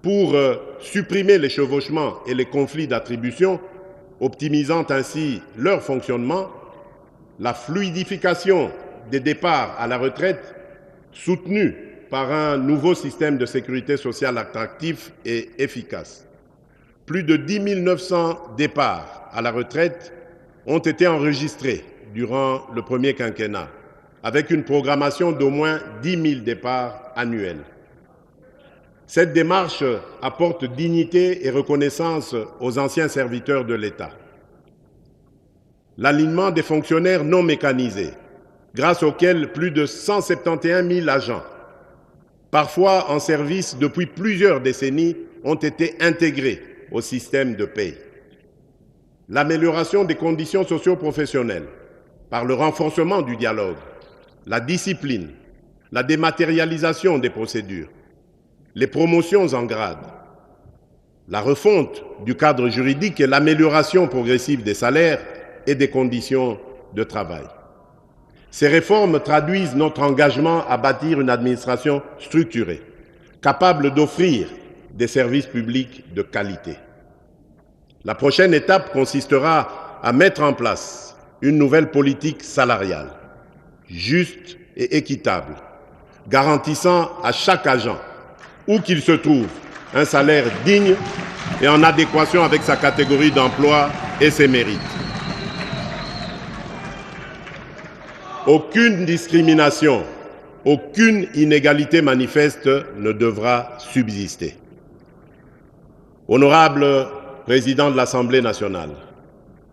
pour supprimer les chevauchements et les conflits d'attribution, optimisant ainsi leur fonctionnement, la fluidification des départs à la retraite, soutenue par un nouveau système de sécurité sociale attractif et efficace. Plus de 10 900 départs à la retraite ont été enregistrés durant le premier quinquennat, avec une programmation d'au moins 10 000 départs annuels. Cette démarche apporte dignité et reconnaissance aux anciens serviteurs de l'État. L'alignement des fonctionnaires non mécanisés, grâce auquel plus de 171 000 agents, parfois en service depuis plusieurs décennies, ont été intégrés au système de paie. L'amélioration des conditions socio-professionnelles par le renforcement du dialogue, la discipline, la dématérialisation des procédures, les promotions en grade, la refonte du cadre juridique et l'amélioration progressive des salaires et des conditions de travail. Ces réformes traduisent notre engagement à bâtir une administration structurée, capable d'offrir des services publics de qualité. La prochaine étape consistera à mettre en place une nouvelle politique salariale, juste et équitable, garantissant à chaque agent, où qu'il se trouve, un salaire digne et en adéquation avec sa catégorie d'emploi et ses mérites. Aucune discrimination, aucune inégalité manifeste ne devra subsister. Honorable Président de l'Assemblée nationale,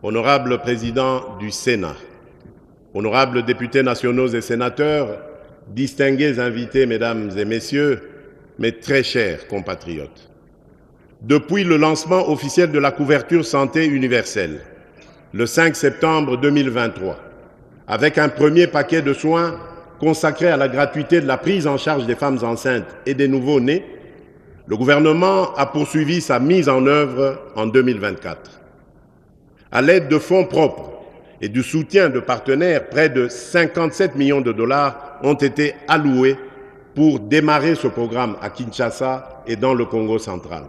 Honorable Président du Sénat, honorables députés nationaux et sénateurs, distingués invités, mesdames et messieurs, mes très chers compatriotes. Depuis le lancement officiel de la couverture santé universelle, le 5 septembre 2023, avec un premier paquet de soins consacré à la gratuité de la prise en charge des femmes enceintes et des nouveau-nés, le gouvernement a poursuivi sa mise en œuvre en 2024. À l'aide de fonds propres et du soutien de partenaires, près de 57 millions de dollars ont été alloués pour démarrer ce programme à Kinshasa et dans le Congo central.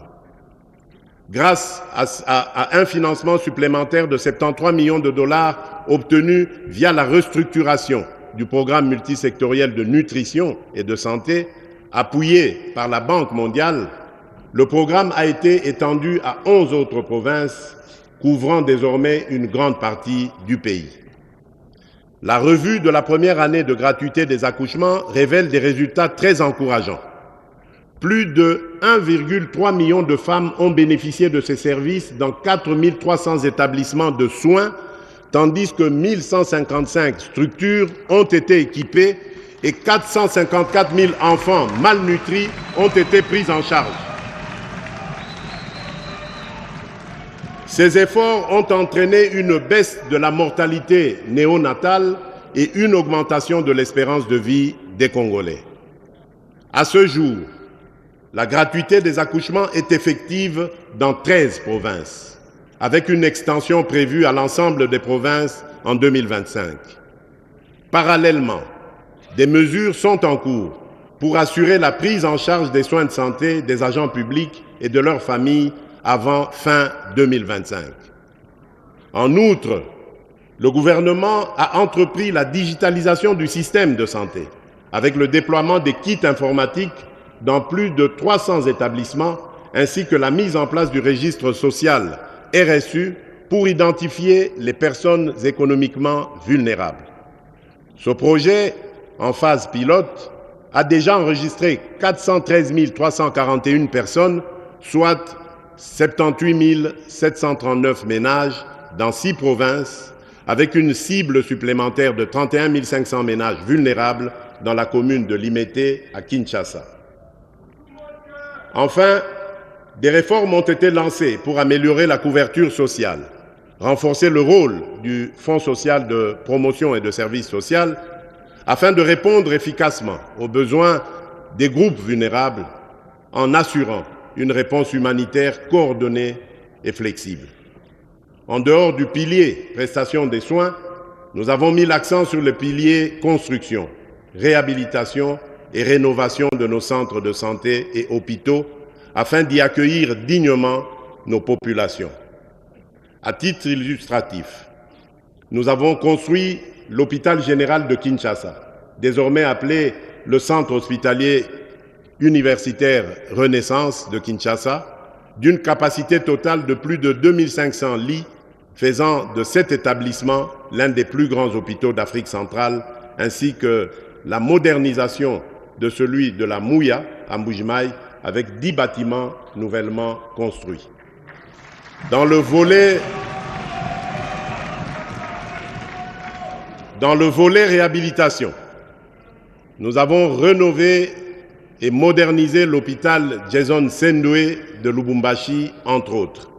Grâce à un financement supplémentaire de 73 millions de dollars obtenu via la restructuration du programme multisectoriel de nutrition et de santé, appuyé par la Banque mondiale, le programme a été étendu à 11 autres provinces, couvrant désormais une grande partie du pays. La revue de la première année de gratuité des accouchements révèle des résultats très encourageants. Plus de 1,3 million de femmes ont bénéficié de ces services dans 4 300 établissements de soins, tandis que 1 155 structures ont été équipées et 454 000 enfants malnutris ont été pris en charge. Ces efforts ont entraîné une baisse de la mortalité néonatale et une augmentation de l'espérance de vie des Congolais. À ce jour, la gratuité des accouchements est effective dans 13 provinces, avec une extension prévue à l'ensemble des provinces en 2025. Parallèlement, des mesures sont en cours pour assurer la prise en charge des soins de santé des agents publics et de leurs familles avant fin 2025. En outre, le gouvernement a entrepris la digitalisation du système de santé avec le déploiement des kits informatiques dans plus de 300 établissements ainsi que la mise en place du registre social RSU pour identifier les personnes économiquement vulnérables. Ce projet, en phase pilote, a déjà enregistré 413 341 personnes, soit 78 739 ménages dans 6 provinces, avec une cible supplémentaire de 31 500 ménages vulnérables dans la commune de Limete à Kinshasa. Enfin, des réformes ont été lancées pour améliorer la couverture sociale, renforcer le rôle du Fonds social de promotion et de services sociaux, afin de répondre efficacement aux besoins des groupes vulnérables en assurant une réponse humanitaire coordonnée et flexible. En dehors du pilier prestation des soins, nous avons mis l'accent sur le pilier construction, réhabilitation et rénovation de nos centres de santé et hôpitaux afin d'y accueillir dignement nos populations. À titre illustratif, nous avons construit l'hôpital général de Kinshasa, désormais appelé le Centre hospitalier universitaire Renaissance de Kinshasa, d'une capacité totale de plus de 2500 lits, faisant de cet établissement l'un des plus grands hôpitaux d'Afrique centrale, ainsi que la modernisation de celui de la Mouya à Mbujimaï, avec 10 bâtiments nouvellement construits. Dans le volet réhabilitation, nous avons rénové et modernisé l'hôpital Jason Sendoué de Lubumbashi, entre autres.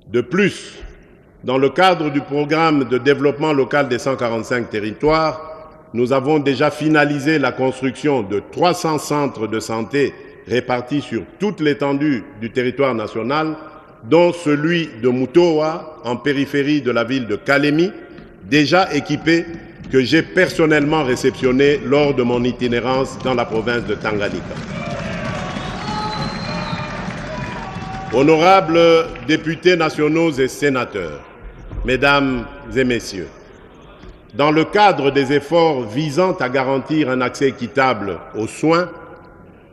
De plus, dans le cadre du programme de développement local des 145 territoires, nous avons déjà finalisé la construction de 300 centres de santé répartis sur toute l'étendue du territoire national, dont celui de Mutoa, en périphérie de la ville de Kalemi, déjà équipé, que j'ai personnellement réceptionné lors de mon itinérance dans la province de Tanganyika. Honorables députés nationaux et sénateurs, Mesdames et Messieurs, dans le cadre des efforts visant à garantir un accès équitable aux soins,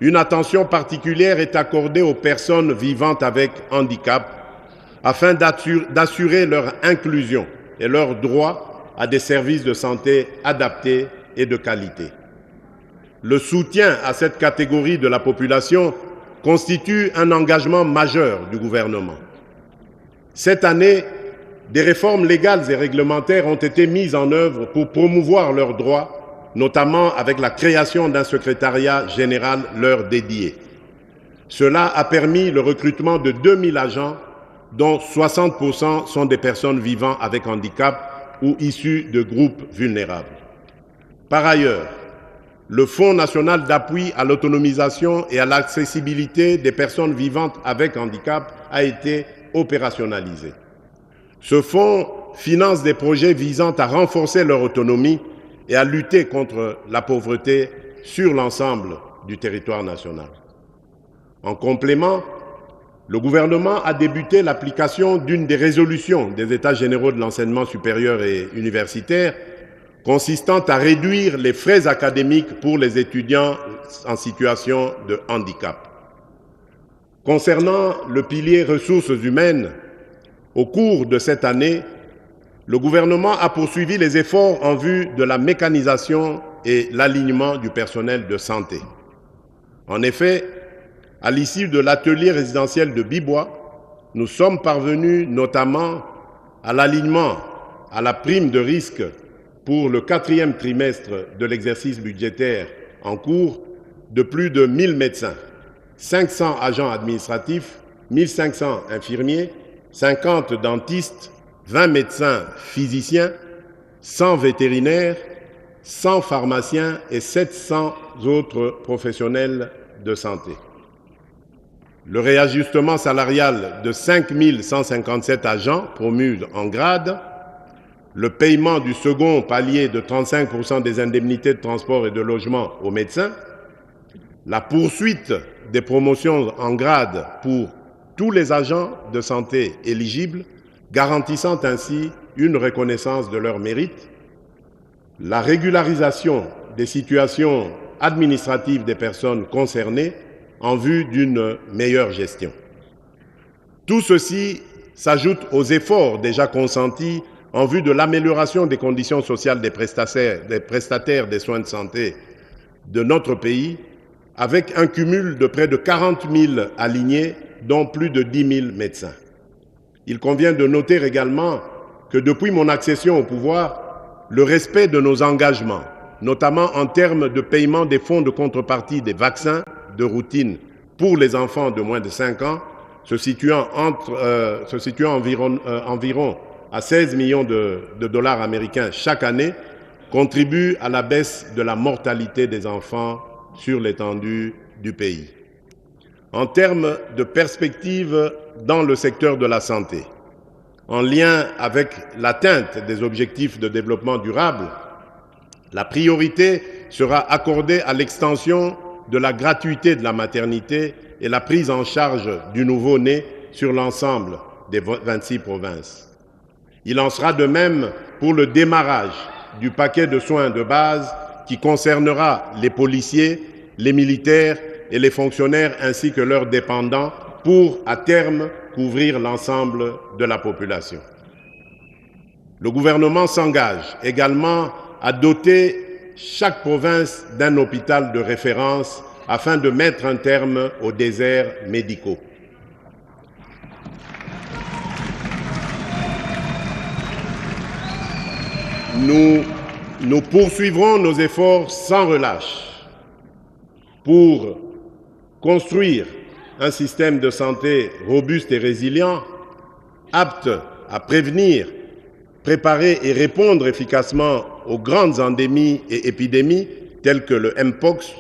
une attention particulière est accordée aux personnes vivant avec handicap afin d'assurer leur inclusion et leur droit à des services de santé adaptés et de qualité. Le soutien à cette catégorie de la population constitue un engagement majeur du gouvernement. Cette année, des réformes légales et réglementaires ont été mises en œuvre pour promouvoir leurs droits, notamment avec la création d'un secrétariat général leur dédié. Cela a permis le recrutement de 2000 agents, dont 60% sont des personnes vivant avec handicap ou issus de groupes vulnérables. Par ailleurs, le Fonds national d'appui à l'autonomisation et à l'accessibilité des personnes vivantes avec handicap a été opérationnalisé. Ce fonds finance des projets visant à renforcer leur autonomie et à lutter contre la pauvreté sur l'ensemble du territoire national. En complément, le gouvernement a débuté l'application d'une des résolutions des États généraux de l'enseignement supérieur et universitaire consistant à réduire les frais académiques pour les étudiants en situation de handicap. Concernant le pilier ressources humaines, au cours de cette année, le gouvernement a poursuivi les efforts en vue de la mécanisation et l'alignement du personnel de santé. En effet, à l'issue de l'atelier résidentiel de Bibois, nous sommes parvenus notamment à l'alignement à la prime de risque pour le 4e trimestre de l'exercice budgétaire en cours de plus de 1000 médecins, 500 agents administratifs, 1500 infirmiers, 50 dentistes, 20 médecins physiciens, 100 vétérinaires, 100 pharmaciens et 700 autres professionnels de santé. Le réajustement salarial de 5157 agents promus en grade, le paiement du second palier de 35% des indemnités de transport et de logement aux médecins, la poursuite des promotions en grade pour tous les agents de santé éligibles, garantissant ainsi une reconnaissance de leur mérite, la régularisation des situations administratives des personnes concernées en vue d'une meilleure gestion. Tout ceci s'ajoute aux efforts déjà consentis en vue de l'amélioration des conditions sociales des prestataires des soins de santé de notre pays, avec un cumul de près de 40 000 alignés, dont plus de 10 000 médecins. Il convient de noter également que depuis mon accession au pouvoir, le respect de nos engagements, notamment en termes de paiement des fonds de contrepartie des vaccins de routine pour les enfants de moins de 5 ans, se situant environ à 16 millions de dollars américains chaque année, contribue à la baisse de la mortalité des enfants sur l'étendue du pays. En termes de perspectives dans le secteur de la santé, en lien avec l'atteinte des objectifs de développement durable, la priorité sera accordée à l'extension de la gratuité de la maternité et la prise en charge du nouveau-né sur l'ensemble des 26 provinces. Il en sera de même pour le démarrage du paquet de soins de base qui concernera les policiers, les militaires et les fonctionnaires ainsi que leurs dépendants pour, à terme, couvrir l'ensemble de la population. Le gouvernement s'engage également à doter chaque province d'un hôpital de référence afin de mettre un terme aux déserts médicaux. Nous poursuivrons nos efforts sans relâche pour construire un système de santé robuste et résilient, apte à prévenir, préparer et répondre efficacement aux grandes endémies et épidémies telles que le Mpox,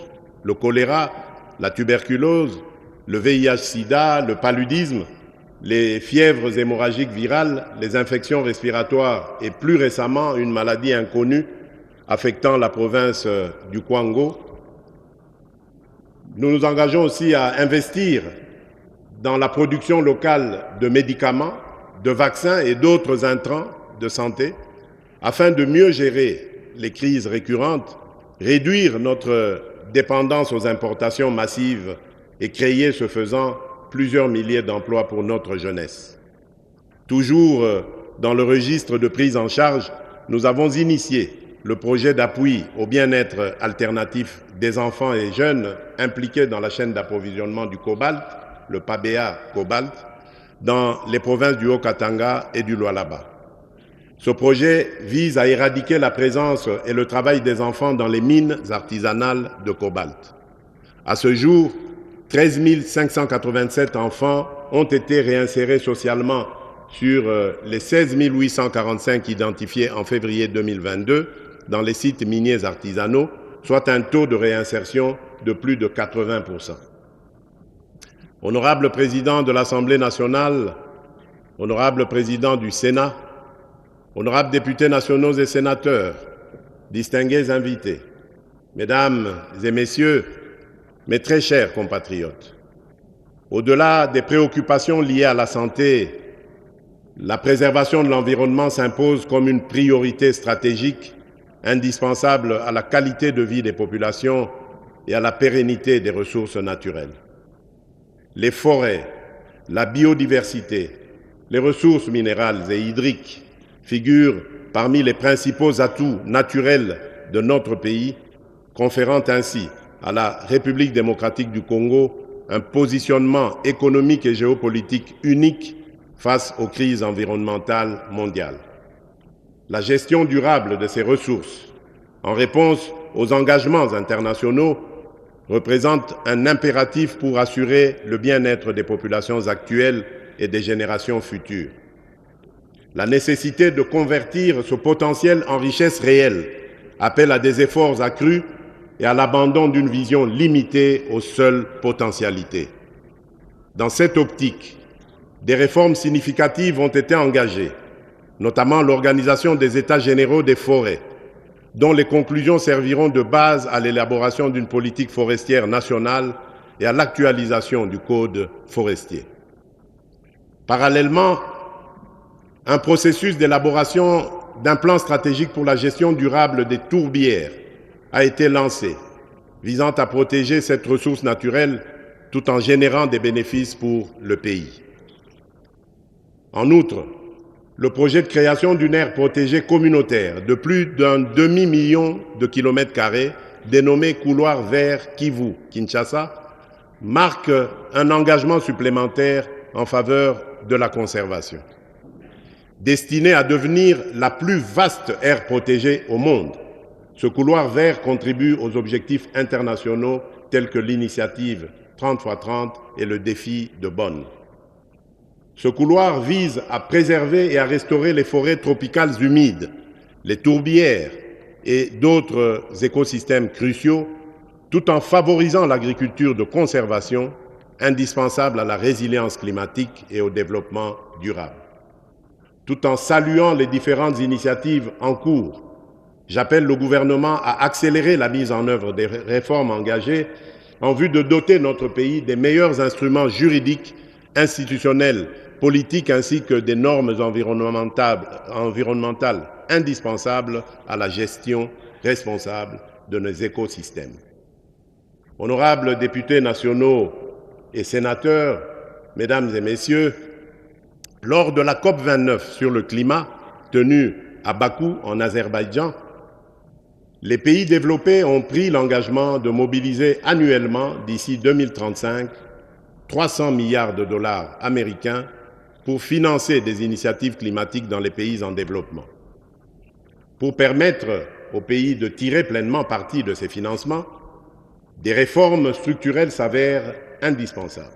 le choléra, la tuberculose, le VIH-Sida, le paludisme, les fièvres hémorragiques virales, les infections respiratoires et plus récemment une maladie inconnue affectant la province du Kwango. Nous nous engageons aussi à investir dans la production locale de médicaments, de vaccins et d'autres intrants de santé afin de mieux gérer les crises récurrentes, réduire notre dépendance aux importations massives et créer, ce faisant, plusieurs milliers d'emplois pour notre jeunesse. Toujours dans le registre de prise en charge, nous avons initié le projet d'appui au bien-être alternatif des enfants et jeunes impliqués dans la chaîne d'approvisionnement du cobalt, le PABEA Cobalt, dans les provinces du Haut-Katanga et du Lualaba. Ce projet vise à éradiquer la présence et le travail des enfants dans les mines artisanales de cobalt. À ce jour, 13 587 enfants ont été réinsérés socialement sur les 16 845 identifiés en février 2022 dans les sites miniers artisanaux, soit un taux de réinsertion de plus de 80%. Honorable Président de l'Assemblée nationale, Honorable Président du Sénat, Honorables députés nationaux et sénateurs, distingués invités, Mesdames et Messieurs, mes très chers compatriotes, au-delà des préoccupations liées à la santé, la préservation de l'environnement s'impose comme une priorité stratégique indispensable à la qualité de vie des populations et à la pérennité des ressources naturelles. Les forêts, la biodiversité, les ressources minérales et hydriques figurent parmi les principaux atouts naturels de notre pays, conférant ainsi à la République démocratique du Congo un positionnement économique et géopolitique unique face aux crises environnementales mondiales. La gestion durable de ces ressources, en réponse aux engagements internationaux, représente un impératif pour assurer le bien-être des populations actuelles et des générations futures. La nécessité de convertir ce potentiel en richesse réelle appelle à des efforts accrus et à l'abandon d'une vision limitée aux seules potentialités. Dans cette optique, des réformes significatives ont été engagées, notamment l'organisation des États généraux des forêts, dont les conclusions serviront de base à l'élaboration d'une politique forestière nationale et à l'actualisation du Code forestier. Parallèlement, un processus d'élaboration d'un plan stratégique pour la gestion durable des tourbières a été lancé, visant à protéger cette ressource naturelle tout en générant des bénéfices pour le pays. En outre, le projet de création d'une aire protégée communautaire de plus d'un demi-million de kilomètres carrés, dénommé Couloir vert Kivu-Kinshasa, marque un engagement supplémentaire en faveur de la conservation. Destinée à devenir la plus vaste aire protégée au monde, ce couloir vert contribue aux objectifs internationaux tels que l'initiative 30x30 et le défi de Bonn. Ce couloir vise à préserver et à restaurer les forêts tropicales humides, les tourbières, et d'autres écosystèmes cruciaux, tout en favorisant l'agriculture de conservation, indispensable à la résilience climatique et au développement durable. Tout en saluant les différentes initiatives en cours, j'appelle le gouvernement à accélérer la mise en œuvre des réformes engagées en vue de doter notre pays des meilleurs instruments juridiques, institutionnels, politiques ainsi que des normes environnementales indispensables à la gestion responsable de nos écosystèmes. Honorables députés nationaux et sénateurs, Mesdames et Messieurs, lors de la COP29 sur le climat tenue à Bakou en Azerbaïdjan, les pays développés ont pris l'engagement de mobiliser annuellement, d'ici 2035, 300 milliards de dollars américains pour financer des initiatives climatiques dans les pays en développement. Pour permettre aux pays de tirer pleinement parti de ces financements, des réformes structurelles s'avèrent indispensables.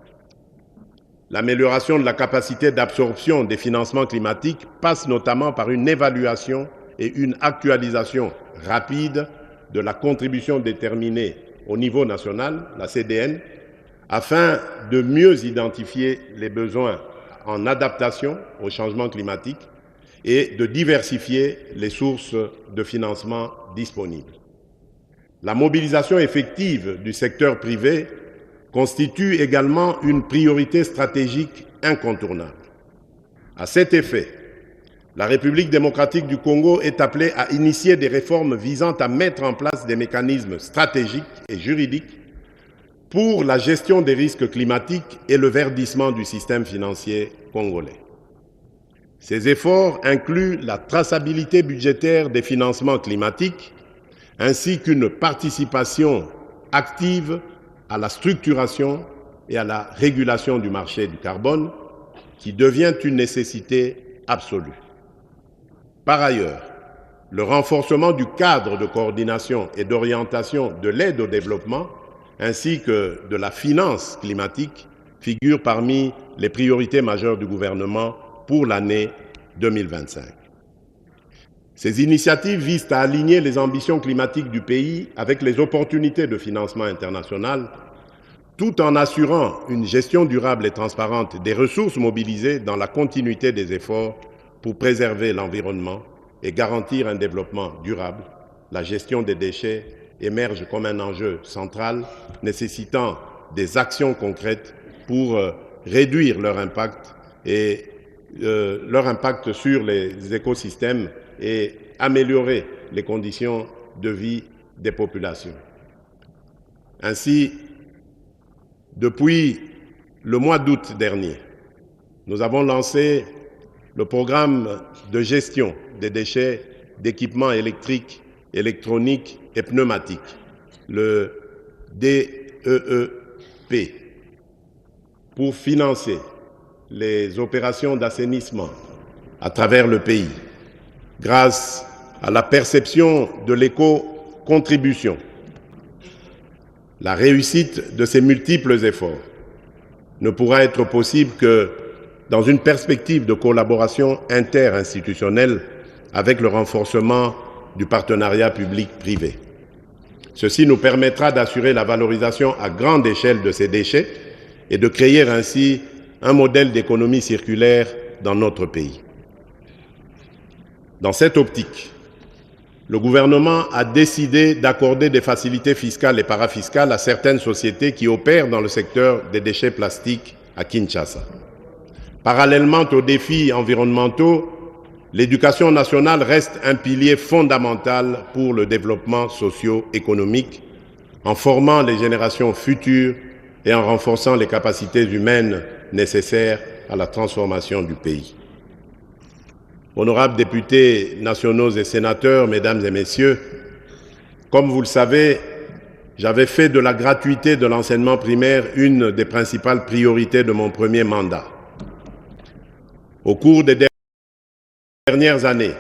L'amélioration de la capacité d'absorption des financements climatiques passe notamment par une évaluation et une actualisation rapide de la contribution déterminée au niveau national, la CDN, afin de mieux identifier les besoins en adaptation au changement climatique et de diversifier les sources de financement disponibles. La mobilisation effective du secteur privé constitue également une priorité stratégique incontournable. À cet effet, la République démocratique du Congo est appelée à initier des réformes visant à mettre en place des mécanismes stratégiques et juridiques pour la gestion des risques climatiques et le verdissement du système financier congolais. Ces efforts incluent la traçabilité budgétaire des financements climatiques ainsi qu'une participation active à la structuration et à la régulation du marché du carbone qui devient une nécessité absolue. Par ailleurs, le renforcement du cadre de coordination et d'orientation de l'aide au développement ainsi que de la finance climatique figure parmi les priorités majeures du gouvernement pour l'année 2025. Ces initiatives visent à aligner les ambitions climatiques du pays avec les opportunités de financement international, tout en assurant une gestion durable et transparente des ressources mobilisées dans la continuité des efforts pour préserver l'environnement et garantir un développement durable. La gestion des déchets émerge comme un enjeu central, nécessitant des actions concrètes pour réduire leur impact sur les écosystèmes et améliorer les conditions de vie des populations. Ainsi, depuis le mois d'août dernier, nous avons lancé le programme de gestion des déchets d'équipements électriques, électroniques et pneumatiques, le DEEP, pour financer les opérations d'assainissement à travers le pays, grâce à la perception de l'éco-contribution. La réussite de ces multiples efforts ne pourra être possible que dans une perspective de collaboration interinstitutionnelle avec le renforcement du partenariat public-privé. Ceci nous permettra d'assurer la valorisation à grande échelle de ces déchets et de créer ainsi un modèle d'économie circulaire dans notre pays. Dans cette optique, le gouvernement a décidé d'accorder des facilités fiscales et parafiscales à certaines sociétés qui opèrent dans le secteur des déchets plastiques à Kinshasa. Parallèlement aux défis environnementaux, l'éducation nationale reste un pilier fondamental pour le développement socio-économique, en formant les générations futures et en renforçant les capacités humaines nécessaires à la transformation du pays. Honorables députés nationaux et sénateurs, Mesdames et Messieurs, comme vous le savez, j'avais fait de la gratuité de l'enseignement primaire une des principales priorités de mon premier mandat. Au cours des dernières années,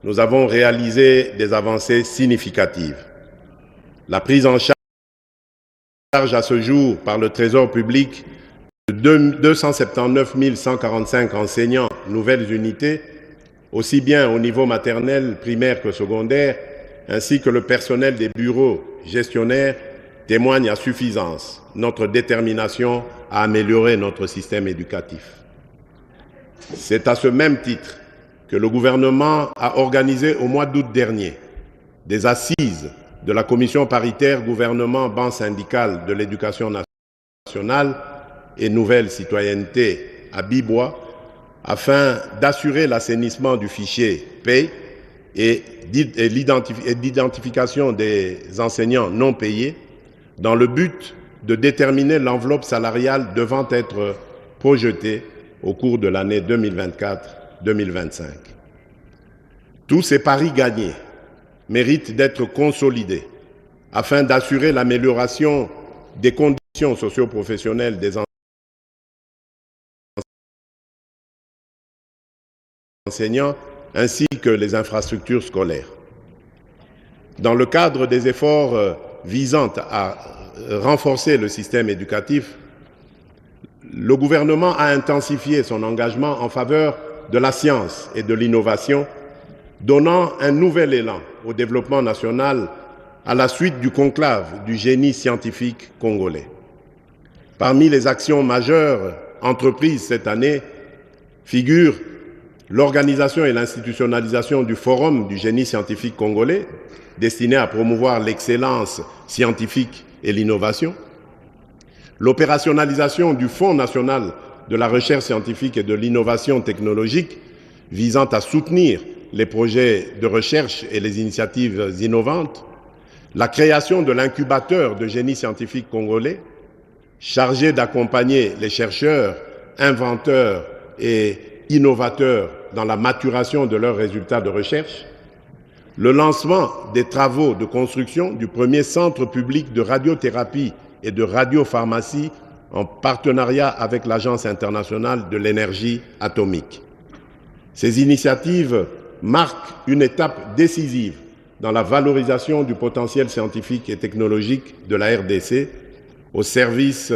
nous avons réalisé des avancées significatives. La prise en charge à ce jour par le Trésor public de 279 145 enseignants nouvelles unités, aussi bien au niveau maternel, primaire que secondaire, ainsi que le personnel des bureaux gestionnaires témoignent à suffisance notre détermination à améliorer notre système éducatif. C'est à ce même titre que le gouvernement a organisé au mois d'août dernier des assises de la commission paritaire gouvernement-banc syndical de l'éducation nationale et nouvelle citoyenneté à Bibois afin d'assurer l'assainissement du fichier PAY et l'identification des enseignants non payés dans le but de déterminer l'enveloppe salariale devant être projetée au cours de l'année 2024-2025. Tous ces paris gagnés méritent d'être consolidés afin d'assurer l'amélioration des conditions socio-professionnelles des enseignants ainsi que les infrastructures scolaires. Dans le cadre des efforts visant à renforcer le système éducatif, le gouvernement a intensifié son engagement en faveur de la science et de l'innovation, donnant un nouvel élan au développement national à la suite du conclave du génie scientifique congolais. Parmi les actions majeures entreprises cette année figurent l'organisation et l'institutionnalisation du Forum du génie scientifique congolais, destiné à promouvoir l'excellence scientifique et l'innovation, l'opérationnalisation du Fonds national de la recherche scientifique et de l'innovation technologique visant à soutenir les projets de recherche et les initiatives innovantes, la création de l'incubateur de génie scientifique congolais, chargé d'accompagner les chercheurs, inventeurs et innovateurs dans la maturation de leurs résultats de recherche, le lancement des travaux de construction du premier centre public de radiothérapie et de radiopharmacie en partenariat avec l'Agence internationale de l'énergie atomique. Ces initiatives marquent une étape décisive dans la valorisation du potentiel scientifique et technologique de la RDC au service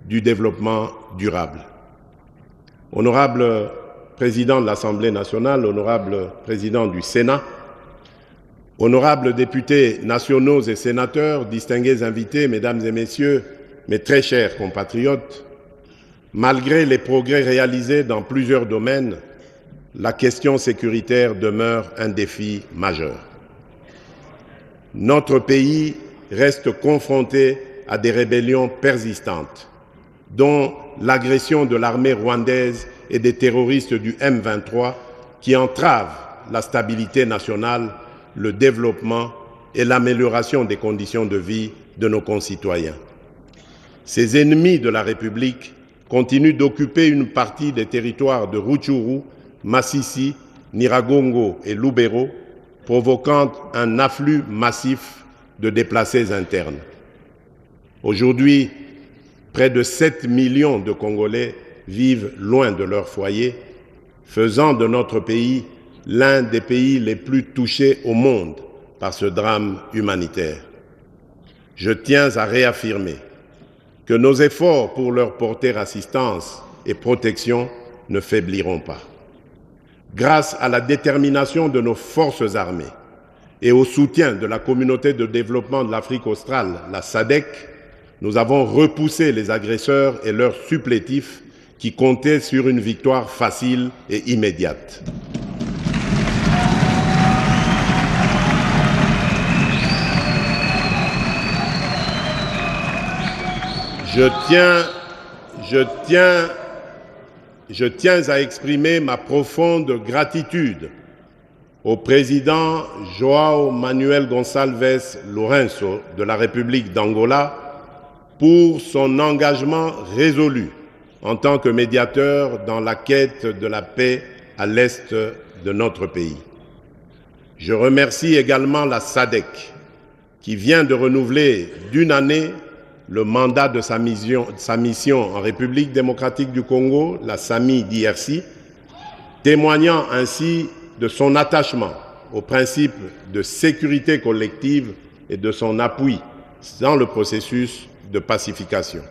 du développement durable. Honorable Président de l'Assemblée nationale, honorable Président du Sénat, honorables députés nationaux et sénateurs, distingués invités, mesdames et messieurs, mes très chers compatriotes, malgré les progrès réalisés dans plusieurs domaines, la question sécuritaire demeure un défi majeur. Notre pays reste confronté à des rébellions persistantes, dont l'agression de l'armée rwandaise et des terroristes du M23 qui entravent la stabilité nationale, le développement et l'amélioration des conditions de vie de nos concitoyens. Ces ennemis de la République continuent d'occuper une partie des territoires de Rutshuru, Masisi, Nyiragongo et Lubero, provoquant un afflux massif de déplacés internes. Aujourd'hui, près de 7 millions de Congolais vivent loin de leur foyer, faisant de notre pays l'un des pays les plus touchés au monde par ce drame humanitaire. Je tiens à réaffirmer que nos efforts pour leur porter assistance et protection ne faibliront pas. Grâce à la détermination de nos forces armées et au soutien de la communauté de développement de l'Afrique australe, la SADC, nous avons repoussé les agresseurs et leurs supplétifs qui comptaient sur une victoire facile et immédiate. Je tiens à exprimer ma profonde gratitude au président João Manuel Gonçalves Lourenço de la République d'Angola pour son engagement résolu en tant que médiateur dans la quête de la paix à l'est de notre pays. Je remercie également la SADC qui vient de renouveler d'une année le mandat de sa mission en République démocratique du Congo, la SAMI d'IRC, témoignant ainsi de son attachement aux principes de sécurité collective et de son appui dans le processus de pacification.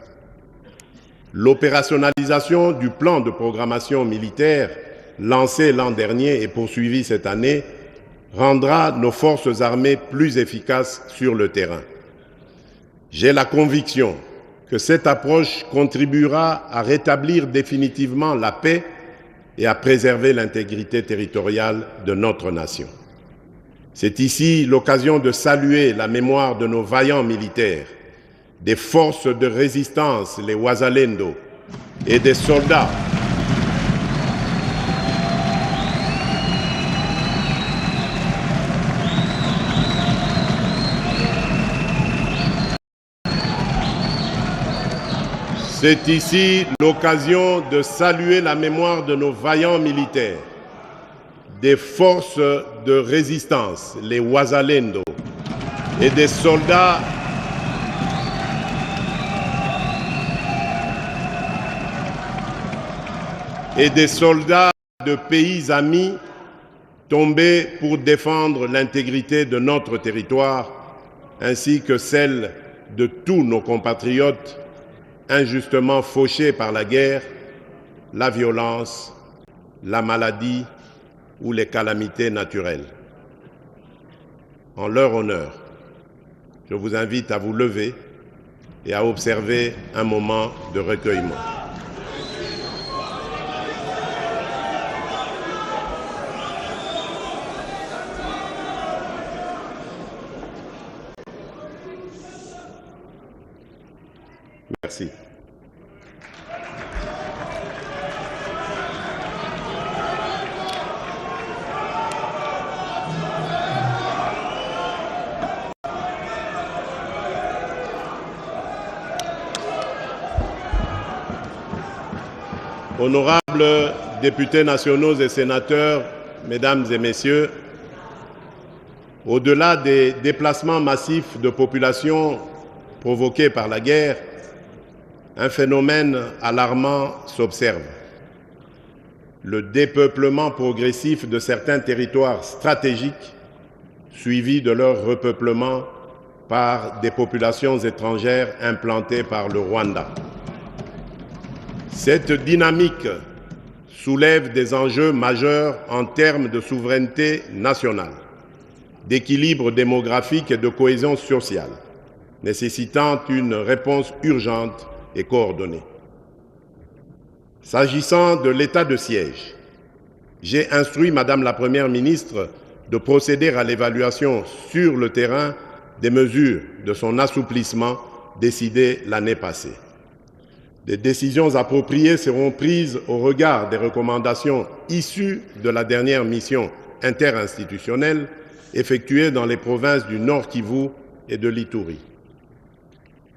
L'opérationnalisation du plan de programmation militaire lancé l'an dernier et poursuivi cette année rendra nos forces armées plus efficaces sur le terrain. J'ai la conviction que cette approche contribuera à rétablir définitivement la paix et à préserver l'intégrité territoriale de notre nation. C'est ici l'occasion de saluer la mémoire de nos vaillants militaires, des forces de résistance, les Wazalendo, et des soldats C'est ici l'occasion de saluer la mémoire de nos vaillants militaires, des forces de résistance, les Wazalendo, et des soldats de pays amis tombés pour défendre l'intégrité de notre territoire, ainsi que celle de tous nos compatriotes injustement fauchés par la guerre, la violence, la maladie ou les calamités naturelles. En leur honneur, je vous invite à vous lever et à observer un moment de recueillement. Merci. Honorables députés nationaux et sénateurs, mesdames et messieurs, au-delà des déplacements massifs de population provoqués par la guerre, un phénomène alarmant s'observe. Le dépeuplement progressif de certains territoires stratégiques, suivi de leur repeuplement par des populations étrangères implantées par le Rwanda. Cette dynamique soulève des enjeux majeurs en termes de souveraineté nationale, d'équilibre démographique et de cohésion sociale, nécessitant une réponse urgente et coordonnée. S'agissant de l'état de siège, j'ai instruit Madame la Première ministre de procéder à l'évaluation sur le terrain des mesures de son assouplissement décidées l'année passée. Des décisions appropriées seront prises au regard des recommandations issues de la dernière mission interinstitutionnelle effectuée dans les provinces du Nord Kivu et de l'Ituri,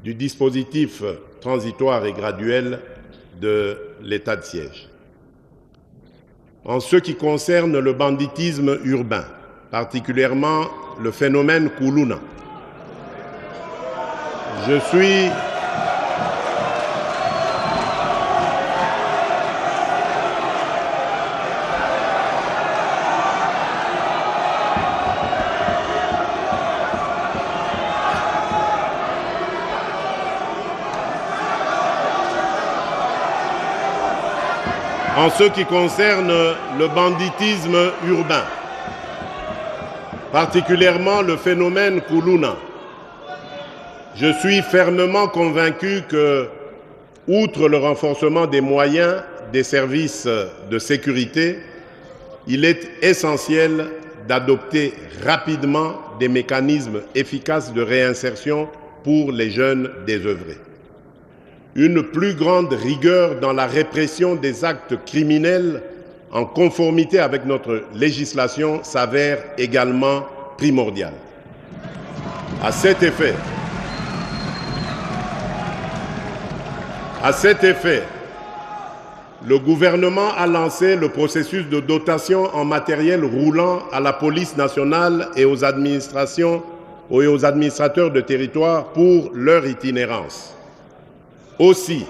du dispositif transitoire et graduel de l'état de siège. En ce qui concerne le banditisme urbain, particulièrement le phénomène Kuluna, je suis En ce qui concerne le banditisme urbain, particulièrement le phénomène Kuluna, je suis fermement convaincu que, outre le renforcement des moyens des services de sécurité, il est essentiel d'adopter rapidement des mécanismes efficaces de réinsertion pour les jeunes désœuvrés. Une plus grande rigueur dans la répression des actes criminels en conformité avec notre législation s'avère également primordiale. À cet effet, le gouvernement a lancé le processus de dotation en matériel roulant à la police nationale et aux administrations et aux administrateurs de territoire pour leur itinérance. Aussi,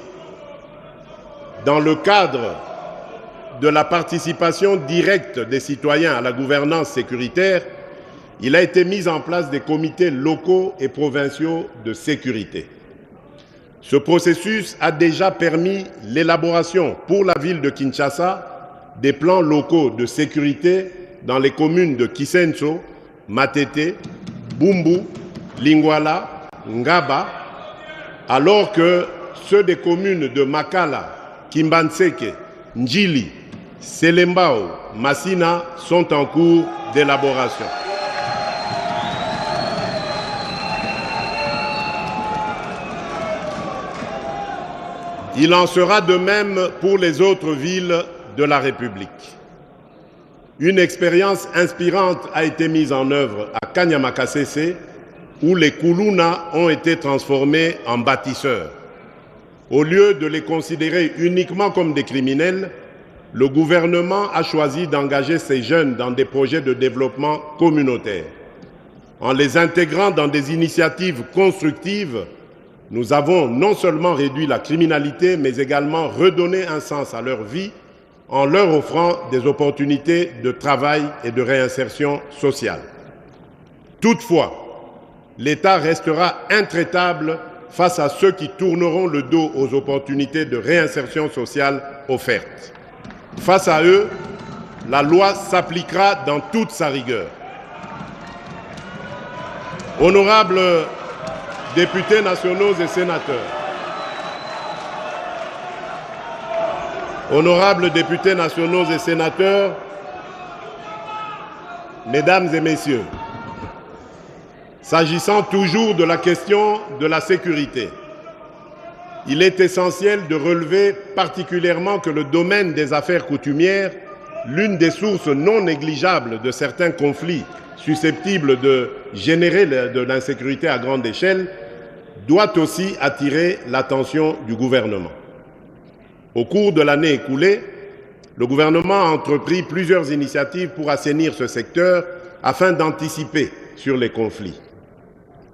dans le cadre de la participation directe des citoyens à la gouvernance sécuritaire, il a été mis en place des comités locaux et provinciaux de sécurité. Ce processus a déjà permis l'élaboration pour la ville de Kinshasa des plans locaux de sécurité dans les communes de Kisenso, Matete, Bumbu, Lingwala, Ngaba, alors que ceux des communes de Makala, Kimbanseke, Njili, Selembao, Massina sont en cours d'élaboration. Il en sera de même pour les autres villes de la République. Une expérience inspirante a été mise en œuvre à Kanyamakasese, où les Kuluna ont été transformés en bâtisseurs. Au lieu de les considérer uniquement comme des criminels, le gouvernement a choisi d'engager ces jeunes dans des projets de développement communautaire. En les intégrant dans des initiatives constructives, nous avons non seulement réduit la criminalité, mais également redonné un sens à leur vie en leur offrant des opportunités de travail et de réinsertion sociale. Toutefois, l'État restera intraitable face à ceux qui tourneront le dos aux opportunités de réinsertion sociale offertes. Face à eux, la loi s'appliquera dans toute sa rigueur. Honorables députés nationaux et sénateurs, honorables députés nationaux et sénateurs, mesdames et messieurs, s'agissant toujours de la question de la sécurité, il est essentiel de relever particulièrement que le domaine des affaires coutumières, l'une des sources non négligeables de certains conflits susceptibles de générer de l'insécurité à grande échelle, doit aussi attirer l'attention du gouvernement. Au cours de l'année écoulée, le gouvernement a entrepris plusieurs initiatives pour assainir ce secteur afin d'anticiper sur les conflits.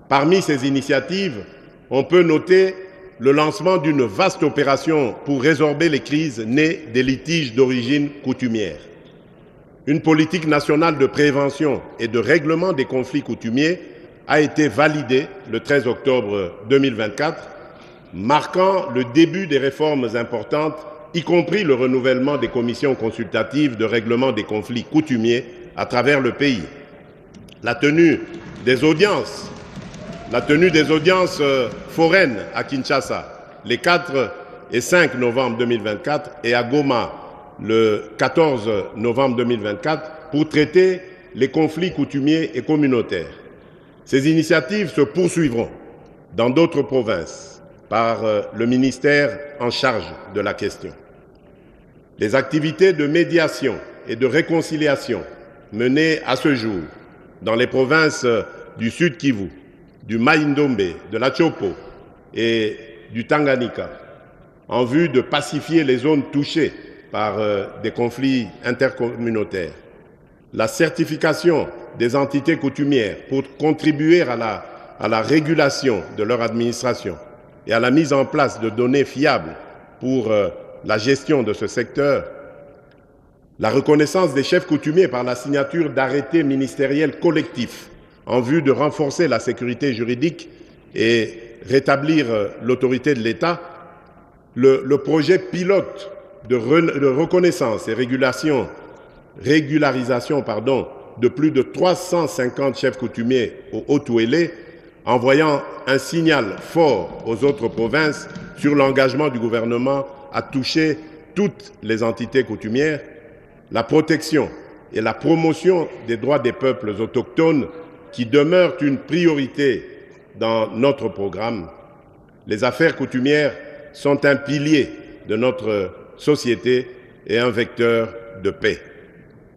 Parmi ces initiatives, on peut noter le lancement d'une vaste opération pour résorber les crises nées des litiges d'origine coutumière. Une politique nationale de prévention et de règlement des conflits coutumiers a été validée le 13 octobre 2024, marquant le début des réformes importantes, y compris le renouvellement des commissions consultatives de règlement des conflits coutumiers à travers le pays. La tenue des audiences foraines à Kinshasa les 4 et 5 novembre 2024 et à Goma le 14 novembre 2024 pour traiter les conflits coutumiers et communautaires. Ces initiatives se poursuivront dans d'autres provinces par le ministère en charge de la question. Les activités de médiation et de réconciliation menées à ce jour dans les provinces du Sud Kivu, du Mai-Ndombe, de la Chopo et du Tanganyika, en vue de pacifier les zones touchées par des conflits intercommunautaires. La certification des entités coutumières pour contribuer à la régulation de leur administration et à la mise en place de données fiables pour la gestion de ce secteur, la reconnaissance des chefs coutumiers par la signature d'arrêtés ministériels collectifs en vue de renforcer la sécurité juridique et rétablir l'autorité de l'État, le projet pilote de reconnaissance et régularisation de plus de 350 chefs coutumiers au Haut-Ouélé, envoyant un signal fort aux autres provinces sur l'engagement du gouvernement à toucher toutes les entités coutumières, la protection et la promotion des droits des peuples autochtones qui demeurent une priorité dans notre programme. Les affaires coutumières sont un pilier de notre société et un vecteur de paix.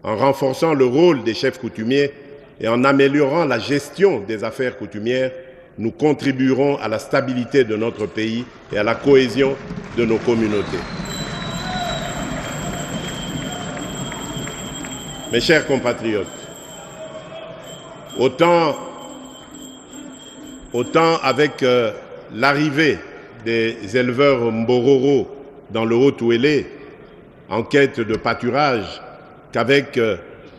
En renforçant le rôle des chefs coutumiers et en améliorant la gestion des affaires coutumières, nous contribuerons à la stabilité de notre pays et à la cohésion de nos communautés. Mes chers compatriotes, autant avec l'arrivée des éleveurs Mbororo dans le Haut-Ouélé en quête de pâturage qu'avec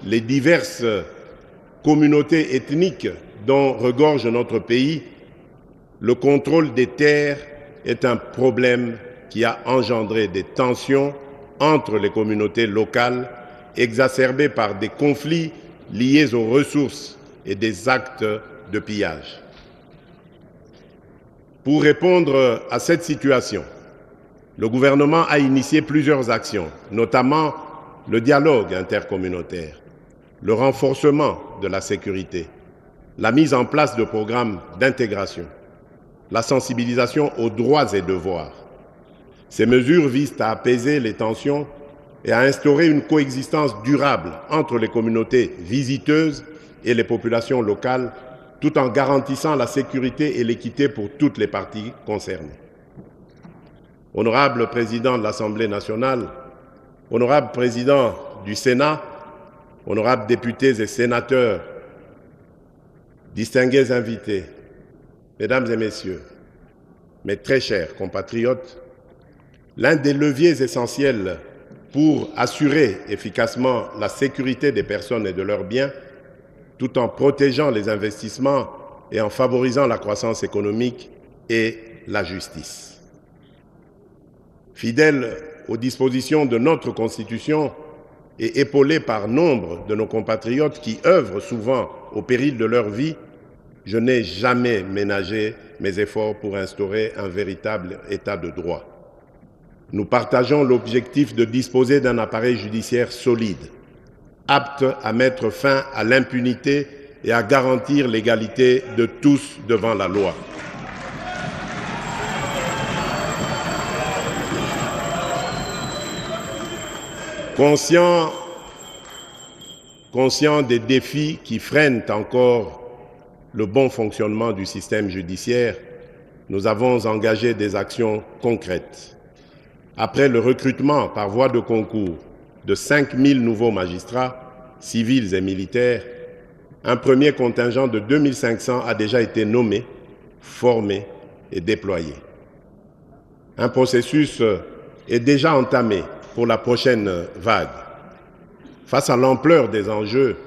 les diverses communautés ethniques dont regorge notre pays, le contrôle des terres est un problème qui a engendré des tensions entre les communautés locales exacerbée par des conflits liés aux ressources et des actes de pillage. Pour répondre à cette situation, le gouvernement a initié plusieurs actions, notamment le dialogue intercommunautaire, le renforcement de la sécurité, la mise en place de programmes d'intégration, la sensibilisation aux droits et devoirs. Ces mesures visent à apaiser les tensions et à instaurer une coexistence durable entre les communautés visiteuses et les populations locales, tout en garantissant la sécurité et l'équité pour toutes les parties concernées. Honorable Président de l'Assemblée nationale, Honorable Président du Sénat, honorables députés et sénateurs, distingués invités, Mesdames et Messieurs, mes très chers compatriotes, l'un des leviers essentiels pour assurer efficacement la sécurité des personnes et de leurs biens, tout en protégeant les investissements et en favorisant la croissance économique, est la justice. Fidèle aux dispositions de notre Constitution et épaulé par nombre de nos compatriotes qui œuvrent souvent au péril de leur vie, je n'ai jamais ménagé mes efforts pour instaurer un véritable état de droit. Nous partageons l'objectif de disposer d'un appareil judiciaire solide, apte à mettre fin à l'impunité et à garantir l'égalité de tous devant la loi. Conscient des défis qui freinent encore le bon fonctionnement du système judiciaire, nous avons engagé des actions concrètes. Après le recrutement par voie de concours de 5000 nouveaux magistrats, civils et militaires, un premier contingent de 2500 a déjà été nommé, formé et déployé. Un processus est déjà entamé pour la prochaine vague. Face à l'ampleur des enjeux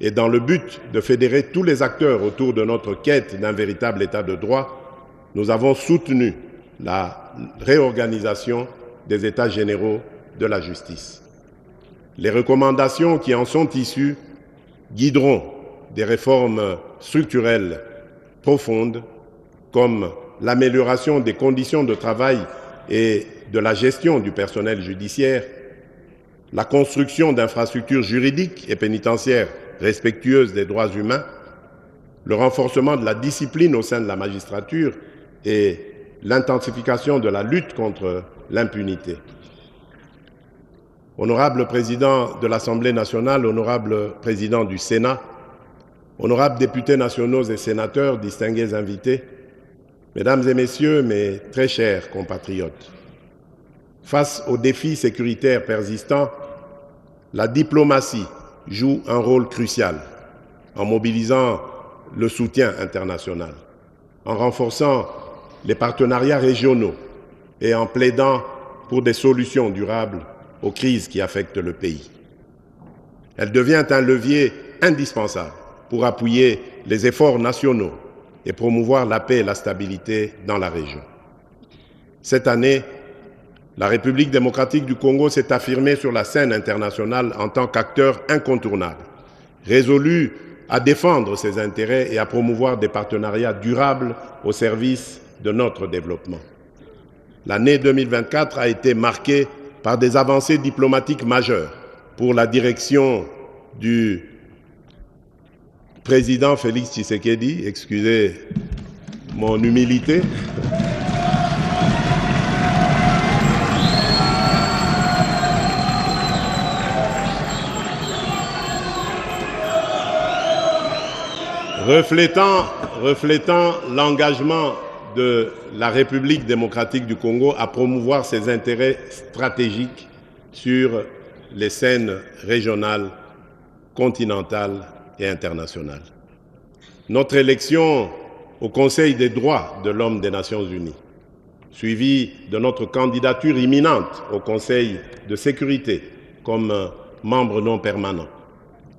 et dans le but de fédérer tous les acteurs autour de notre quête d'un véritable état de droit, nous avons soutenu la réorganisation des états généraux de la justice. Les recommandations qui en sont issues guideront des réformes structurelles profondes comme l'amélioration des conditions de travail et de la gestion du personnel judiciaire, la construction d'infrastructures juridiques et pénitentiaires respectueuses des droits humains, le renforcement de la discipline au sein de la magistrature et l'intensification de la lutte contre l'impunité. Honorable Président de l'Assemblée nationale, honorable Président du Sénat, honorables députés nationaux et sénateurs, distingués invités, Mesdames et Messieurs, mes très chers compatriotes, face aux défis sécuritaires persistants, la diplomatie joue un rôle crucial en mobilisant le soutien international, en renforçant les partenariats régionaux et en plaidant pour des solutions durables aux crises qui affectent le pays. Elle devient un levier indispensable pour appuyer les efforts nationaux et promouvoir la paix et la stabilité dans la région. Cette année, la République démocratique du Congo s'est affirmée sur la scène internationale en tant qu'acteur incontournable, résolu à défendre ses intérêts et à promouvoir des partenariats durables au service de notre développement. L'année 2024 a été marquée par des avancées diplomatiques majeures pour la direction du président Félix Tshisekedi, excusez mon humilité. Reflétant l'engagement de la République démocratique du Congo à promouvoir ses intérêts stratégiques sur les scènes régionales, continentales et internationales. Notre élection au Conseil des droits de l'homme des Nations Unies, suivie de notre candidature imminente au Conseil de sécurité comme membre non permanent,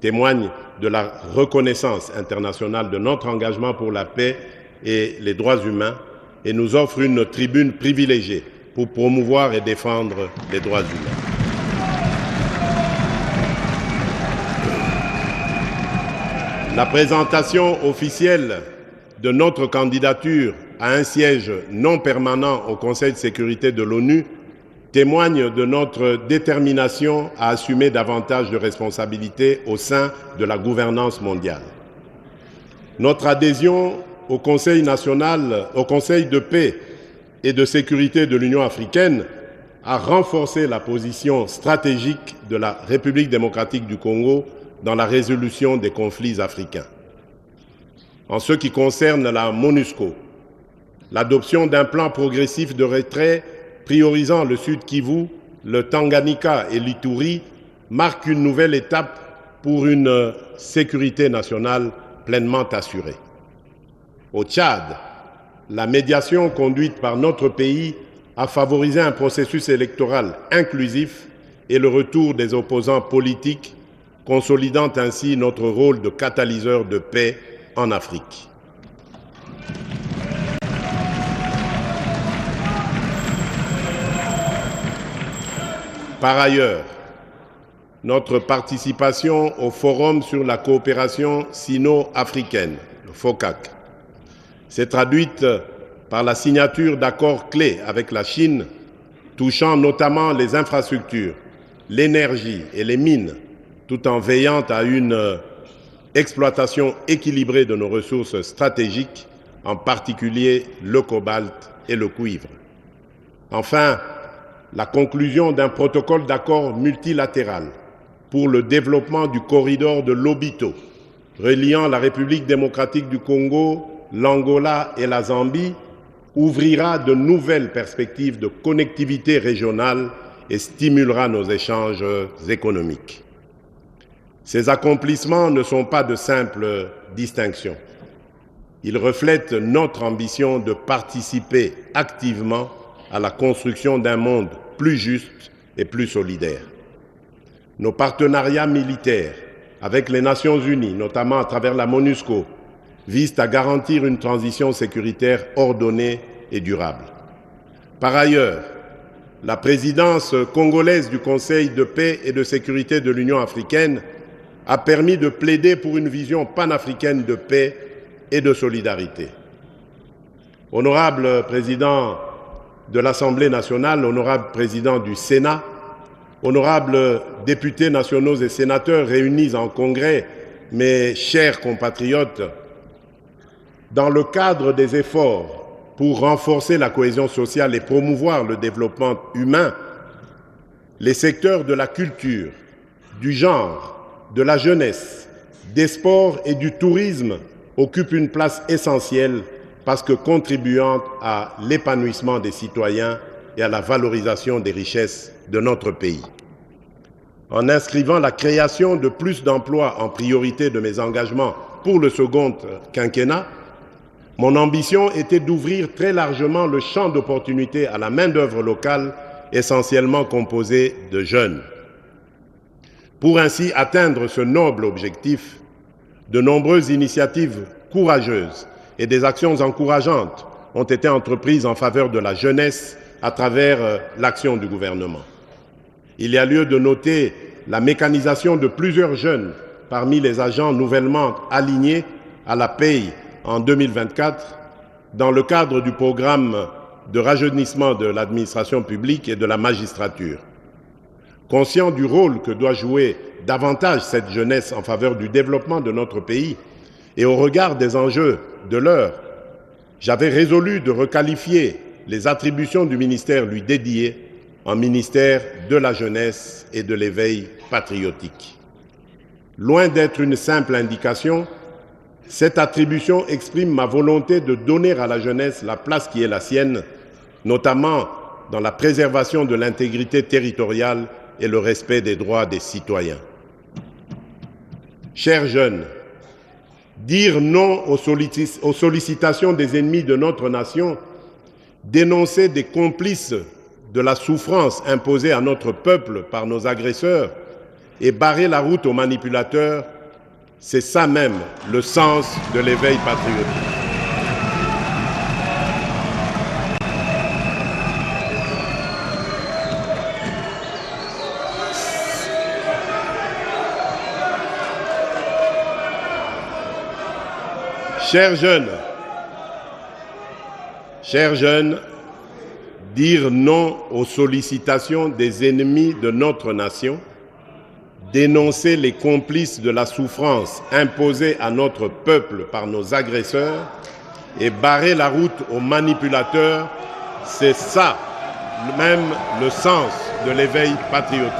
témoigne de la reconnaissance internationale de notre engagement pour la paix et les droits humains et nous offre une tribune privilégiée pour promouvoir et défendre les droits humains. La présentation officielle de notre candidature à un siège non permanent au Conseil de sécurité de l'ONU témoigne de notre détermination à assumer davantage de responsabilités au sein de la gouvernance mondiale. Notre adhésion au Conseil de paix et de sécurité de l'Union africaine a renforcé la position stratégique de la République démocratique du Congo dans la résolution des conflits africains. En ce qui concerne la MONUSCO, l'adoption d'un plan progressif de retrait priorisant le Sud Kivu, le Tanganyika et l'Ituri marque une nouvelle étape pour une sécurité nationale pleinement assurée. Au Tchad, la médiation conduite par notre pays a favorisé un processus électoral inclusif et le retour des opposants politiques, consolidant ainsi notre rôle de catalyseur de paix en Afrique. Par ailleurs, notre participation au Forum sur la coopération sino-africaine, le FOCAC, s'est traduite par la signature d'accords clés avec la Chine, touchant notamment les infrastructures, l'énergie et les mines, tout en veillant à une exploitation équilibrée de nos ressources stratégiques, en particulier le cobalt et le cuivre. Enfin, la conclusion d'un protocole d'accord multilatéral pour le développement du corridor de Lobito, reliant la République démocratique du Congo, l'Angola et la Zambie, ouvrira de nouvelles perspectives de connectivité régionale et stimulera nos échanges économiques. Ces accomplissements ne sont pas de simples distinctions. Ils reflètent notre ambition de participer activement à la construction d'un monde plus juste et plus solidaire. Nos partenariats militaires avec les Nations Unies, notamment à travers la MONUSCO, visent à garantir une transition sécuritaire ordonnée et durable. Par ailleurs, la présidence congolaise du Conseil de paix et de sécurité de l'Union africaine a permis de plaider pour une vision panafricaine de paix et de solidarité. Honorable président de l'Assemblée nationale, honorable président du Sénat, honorables députés nationaux et sénateurs réunis en congrès, mes chers compatriotes, dans le cadre des efforts pour renforcer la cohésion sociale et promouvoir le développement humain, les secteurs de la culture, du genre, de la jeunesse, des sports et du tourisme occupent une place essentielle parce que contribuant à l'épanouissement des citoyens et à la valorisation des richesses de notre pays. En inscrivant la création de plus d'emplois en priorité de mes engagements pour le second quinquennat, mon ambition était d'ouvrir très largement le champ d'opportunités à la main-d'œuvre locale, essentiellement composée de jeunes. Pour ainsi atteindre ce noble objectif, de nombreuses initiatives courageuses et des actions encourageantes ont été entreprises en faveur de la jeunesse à travers l'action du gouvernement. Il y a lieu de noter la mécanisation de plusieurs jeunes parmi les agents nouvellement alignés à la paye en 2024 dans le cadre du programme de rajeunissement de l'administration publique et de la magistrature. Conscient du rôle que doit jouer davantage cette jeunesse en faveur du développement de notre pays et au regard des enjeux de l'heure, j'avais résolu de requalifier les attributions du ministère lui dédiées en ministère de la jeunesse et de l'éveil patriotique. Loin d'être une simple indication, cette attribution exprime ma volonté de donner à la jeunesse la place qui est la sienne, notamment dans la préservation de l'intégrité territoriale et le respect des droits des citoyens. Chers jeunes, dire non aux sollicitations des ennemis de notre nation, dénoncer des complices de la souffrance imposée à notre peuple par nos agresseurs et barrer la route aux manipulateurs, c'est ça même le sens de l'éveil patriotique. Chers jeunes, dire non aux sollicitations des ennemis de notre nation, dénoncer les complices de la souffrance imposée à notre peuple par nos agresseurs et barrer la route aux manipulateurs, c'est ça même le sens de l'éveil patriotique.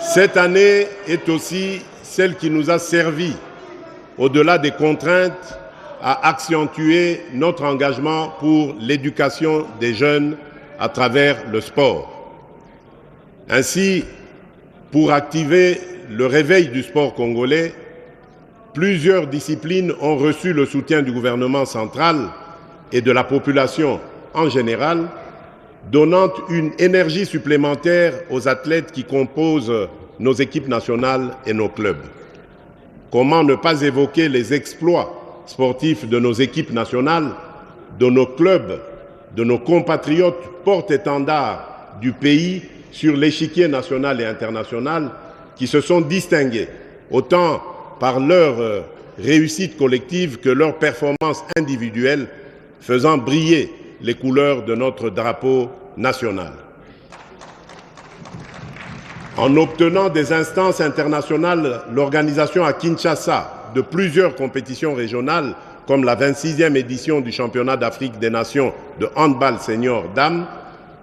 Cette année est aussi celle qui nous a servi, au-delà des contraintes, à accentuer notre engagement pour l'éducation des jeunes à travers le sport. Ainsi, pour activer le réveil du sport congolais, plusieurs disciplines ont reçu le soutien du gouvernement central et de la population en général, donnant une énergie supplémentaire aux athlètes qui composent nos équipes nationales et nos clubs. Comment ne pas évoquer les exploits sportifs de nos équipes nationales, de nos clubs, de nos compatriotes porte-étendards du pays sur l'échiquier national et international qui se sont distingués, autant par leur réussite collective que leur performance individuelle, faisant briller les couleurs de notre drapeau national. En obtenant des instances internationales, l'organisation à Kinshasa de plusieurs compétitions régionales, comme la 26e édition du championnat d'Afrique des Nations de handball senior dames,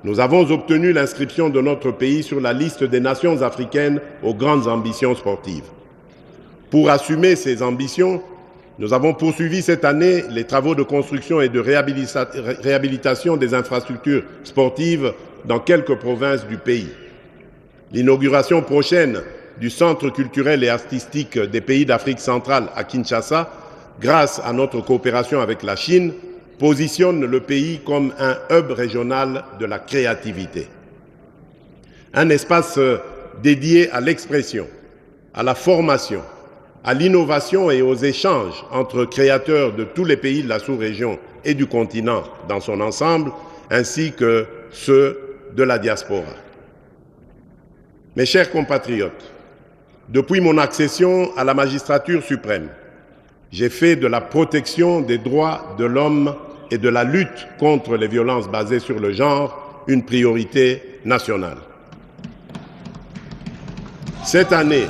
nous avons obtenu l'inscription de notre pays sur la liste des nations africaines aux grandes ambitions sportives. Pour assumer ces ambitions, nous avons poursuivi cette année les travaux de construction et de réhabilitation des infrastructures sportives dans quelques provinces du pays. L'inauguration prochaine du Centre culturel et artistique des pays d'Afrique centrale à Kinshasa, grâce à notre coopération avec la Chine, positionne le pays comme un hub régional de la créativité. Un espace dédié à l'expression, à la formation, à l'innovation et aux échanges entre créateurs de tous les pays de la sous-région et du continent dans son ensemble, ainsi que ceux de la diaspora. Mes chers compatriotes, depuis mon accession à la magistrature suprême, j'ai fait de la protection des droits de l'homme et de la lutte contre les violences basées sur le genre une priorité nationale. Cette année,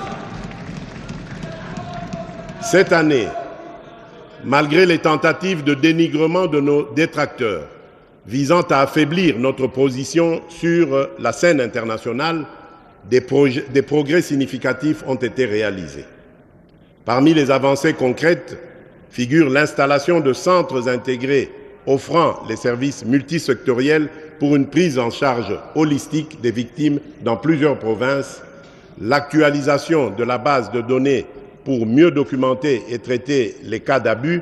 malgré les tentatives de dénigrement de nos détracteurs visant à affaiblir notre position sur la scène internationale, des progrès significatifs ont été réalisés. Parmi les avancées concrètes figure l'installation de centres intégrés offrant les services multisectoriels pour une prise en charge holistique des victimes dans plusieurs provinces, l'actualisation de la base de données pour mieux documenter et traiter les cas d'abus,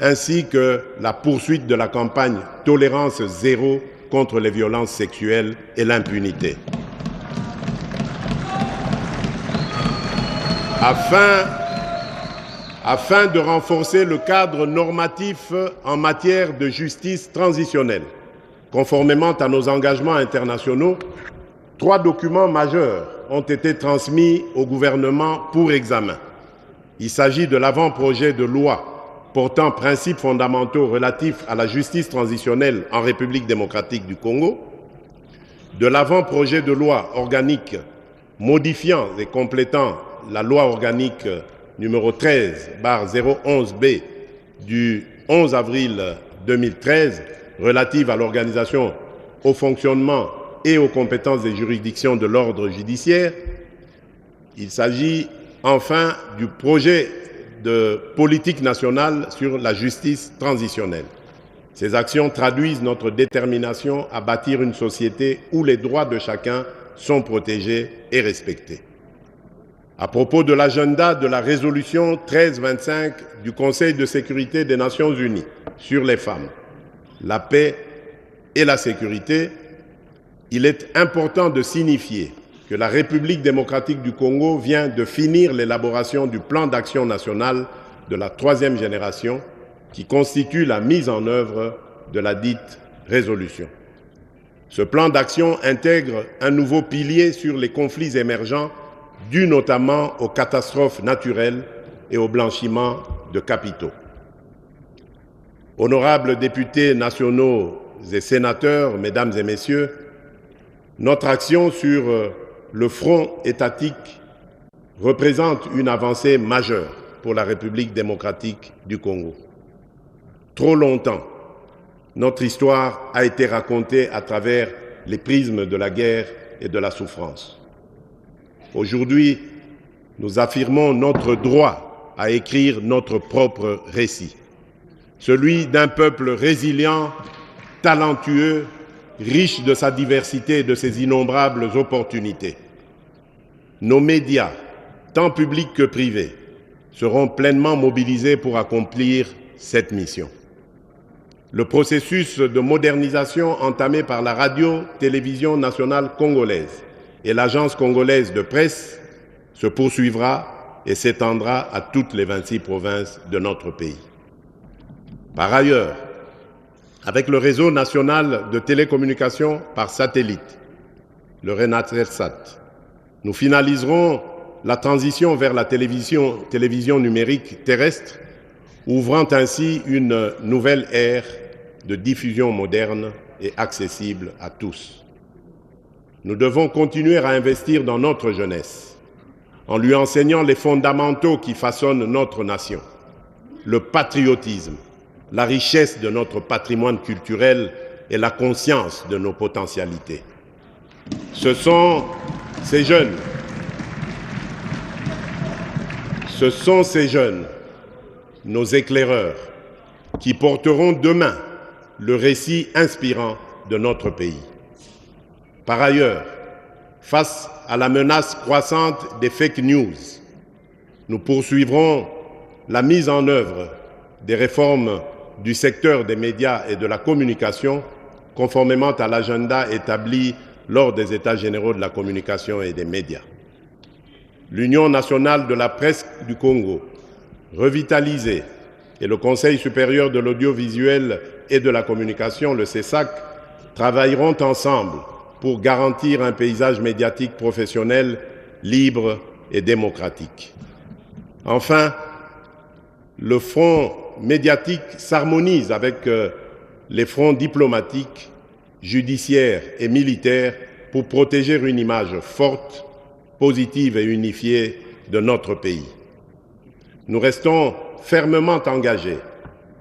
ainsi que la poursuite de la campagne Tolérance zéro contre les violences sexuelles et l'impunité. Afin de renforcer le cadre normatif en matière de justice transitionnelle, conformément à nos engagements internationaux, 3 documents majeurs ont été transmis au gouvernement pour examen. Il s'agit de l'avant-projet de loi portant principes fondamentaux relatifs à la justice transitionnelle en République démocratique du Congo, de l'avant-projet de loi organique modifiant et complétant la loi organique numéro 13/011B du 11 avril 2013 relative à l'organisation, au fonctionnement et aux compétences des juridictions de l'ordre judiciaire. Il s'agit enfin du projet de politique nationale sur la justice transitionnelle. Ces actions traduisent notre détermination à bâtir une société où les droits de chacun sont protégés et respectés. À propos de l'agenda de la résolution 1325 du Conseil de sécurité des Nations Unies sur les femmes, la paix et la sécurité, il est important de signifier que la République démocratique du Congo vient de finir l'élaboration du plan d'action national de la 3e génération qui constitue la mise en œuvre de la dite résolution. Ce plan d'action intègre un nouveau pilier sur les conflits émergents dus notamment aux catastrophes naturelles et au blanchiment de capitaux. Honorables députés nationaux et sénateurs, mesdames et messieurs, notre action sur le front étatique représente une avancée majeure pour la République démocratique du Congo. Trop longtemps, notre histoire a été racontée à travers les prismes de la guerre et de la souffrance. Aujourd'hui, nous affirmons notre droit à écrire notre propre récit, celui d'un peuple résilient, talentueux, riche de sa diversité et de ses innombrables opportunités. Nos médias, tant publics que privés, seront pleinement mobilisés pour accomplir cette mission. Le processus de modernisation entamé par la radio-télévision nationale congolaise et l'Agence congolaise de presse se poursuivra et s'étendra à toutes les 26 provinces de notre pays. Par ailleurs, avec le réseau national de télécommunications par satellite, le RENATELSAT, nous finaliserons la transition vers la télévision numérique terrestre, ouvrant ainsi une nouvelle ère de diffusion moderne et accessible à tous. Nous devons continuer à investir dans notre jeunesse, en lui enseignant les fondamentaux qui façonnent notre nation, le patriotisme, la richesse de notre patrimoine culturel et la conscience de nos potentialités. Ce sont ces jeunes, nos éclaireurs, qui porteront demain le récit inspirant de notre pays. Par ailleurs, face à la menace croissante des fake news, nous poursuivrons la mise en œuvre des réformes du secteur des médias et de la communication, conformément à l'agenda établi lors des États généraux de la communication et des médias. L'Union nationale de la presse du Congo, revitalisée, et le Conseil supérieur de l'audiovisuel et de la communication, le CESAC, travailleront ensemble pour garantir un paysage médiatique professionnel, libre et démocratique. Enfin, le front médiatique s'harmonise avec les fronts diplomatiques, judiciaires et militaires pour protéger une image forte, positive et unifiée de notre pays. Nous restons fermement engagés,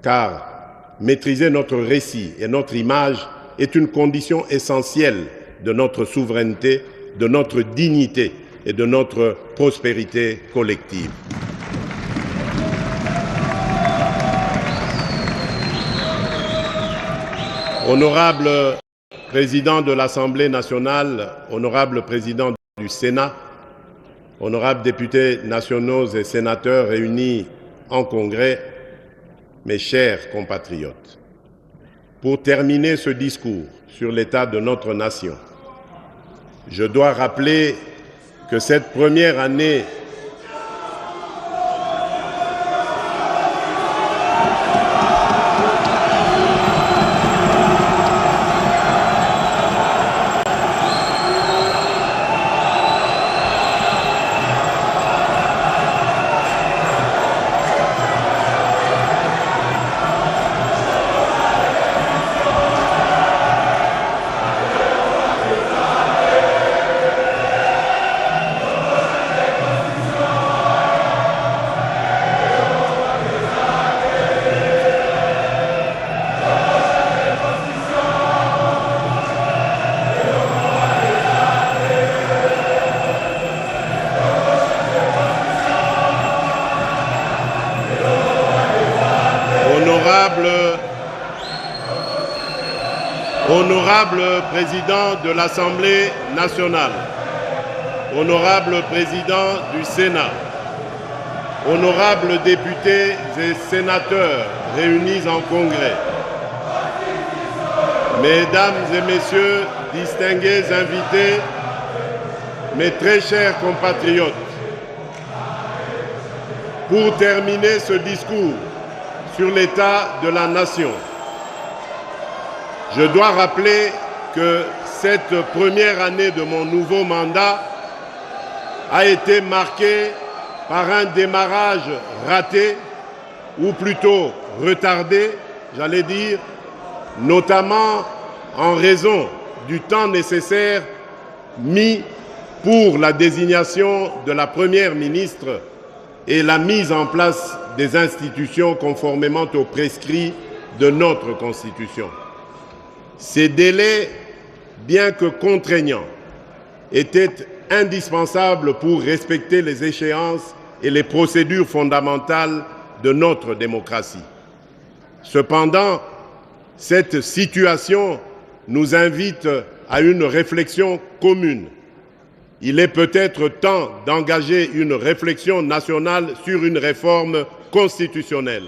car maîtriser notre récit et notre image est une condition essentielle de notre souveraineté, de notre dignité et de notre prospérité collective. Honorable Président de l'Assemblée nationale, honorable Président du Sénat, honorables députés nationaux et sénateurs réunis en Congrès, mes chers compatriotes, pour terminer ce discours sur l'état de notre nation, je dois rappeler que cette première année Honorable Président de l'Assemblée nationale, Honorable Président du Sénat, Honorables députés et sénateurs réunis en Congrès, Mesdames et Messieurs, distingués invités, mes très chers compatriotes, pour terminer ce discours sur l'état de la nation, je dois rappeler que cette première année de mon nouveau mandat a été marquée par un démarrage raté, ou plutôt retardé, j'allais dire, notamment en raison du temps nécessaire mis pour la désignation de la Première ministre et la mise en place des institutions conformément aux prescrits de notre Constitution. Ces délais, bien que contraignants, étaient indispensables pour respecter les échéances et les procédures fondamentales de notre démocratie. Cependant, cette situation nous invite à une réflexion commune. Il est peut-être temps d'engager une réflexion nationale sur une réforme constitutionnelle.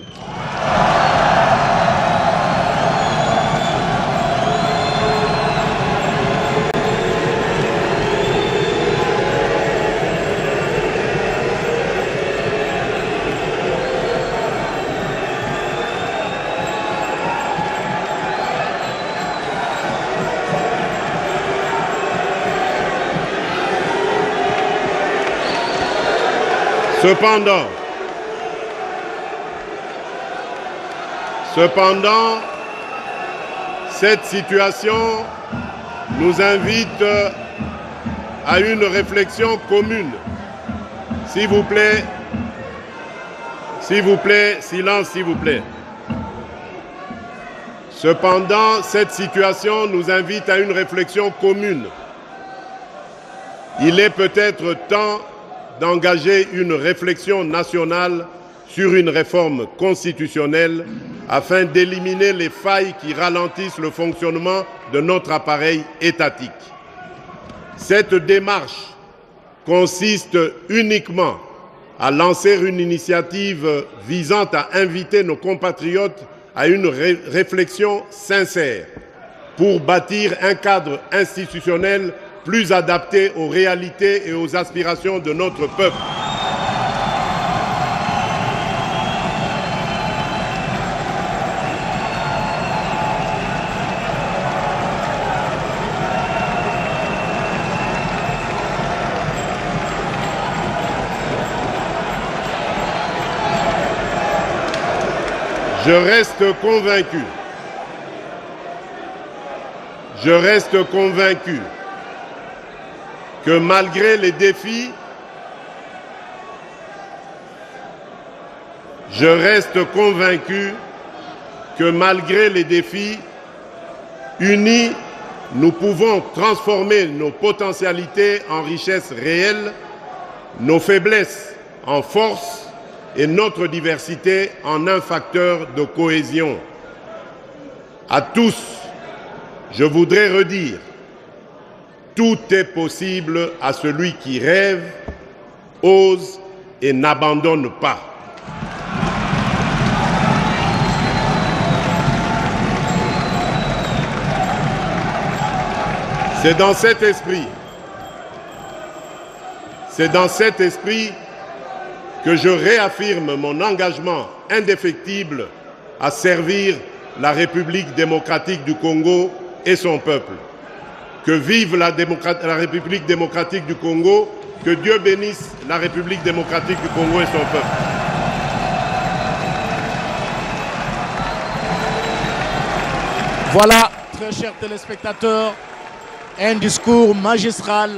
Cependant, cette situation nous invite à une réflexion commune. S'il vous plaît, silence s'il vous plaît. Cependant, cette situation nous invite à une réflexion commune. Il est peut-être temps d'engager une réflexion nationale sur une réforme constitutionnelle afin d'éliminer les failles qui ralentissent le fonctionnement de notre appareil étatique. Cette démarche consiste uniquement à lancer une initiative visant à inviter nos compatriotes à une réflexion sincère pour bâtir un cadre institutionnel plus adapté aux réalités et aux aspirations de notre peuple. Je reste convaincu que malgré les défis, unis, nous pouvons transformer nos potentialités en richesses réelles, nos faiblesses en force et notre diversité en un facteur de cohésion. À tous, je voudrais redire, tout est possible à celui qui rêve, ose et n'abandonne pas. C'est dans cet esprit que je réaffirme mon engagement indéfectible à servir la République démocratique du Congo et son peuple. Que vive la République démocratique du Congo, que Dieu bénisse la République démocratique du Congo et son peuple. Voilà, très chers téléspectateurs, un discours magistral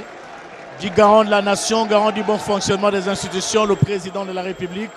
du garant de la nation, garant du bon fonctionnement des institutions, le président de la République.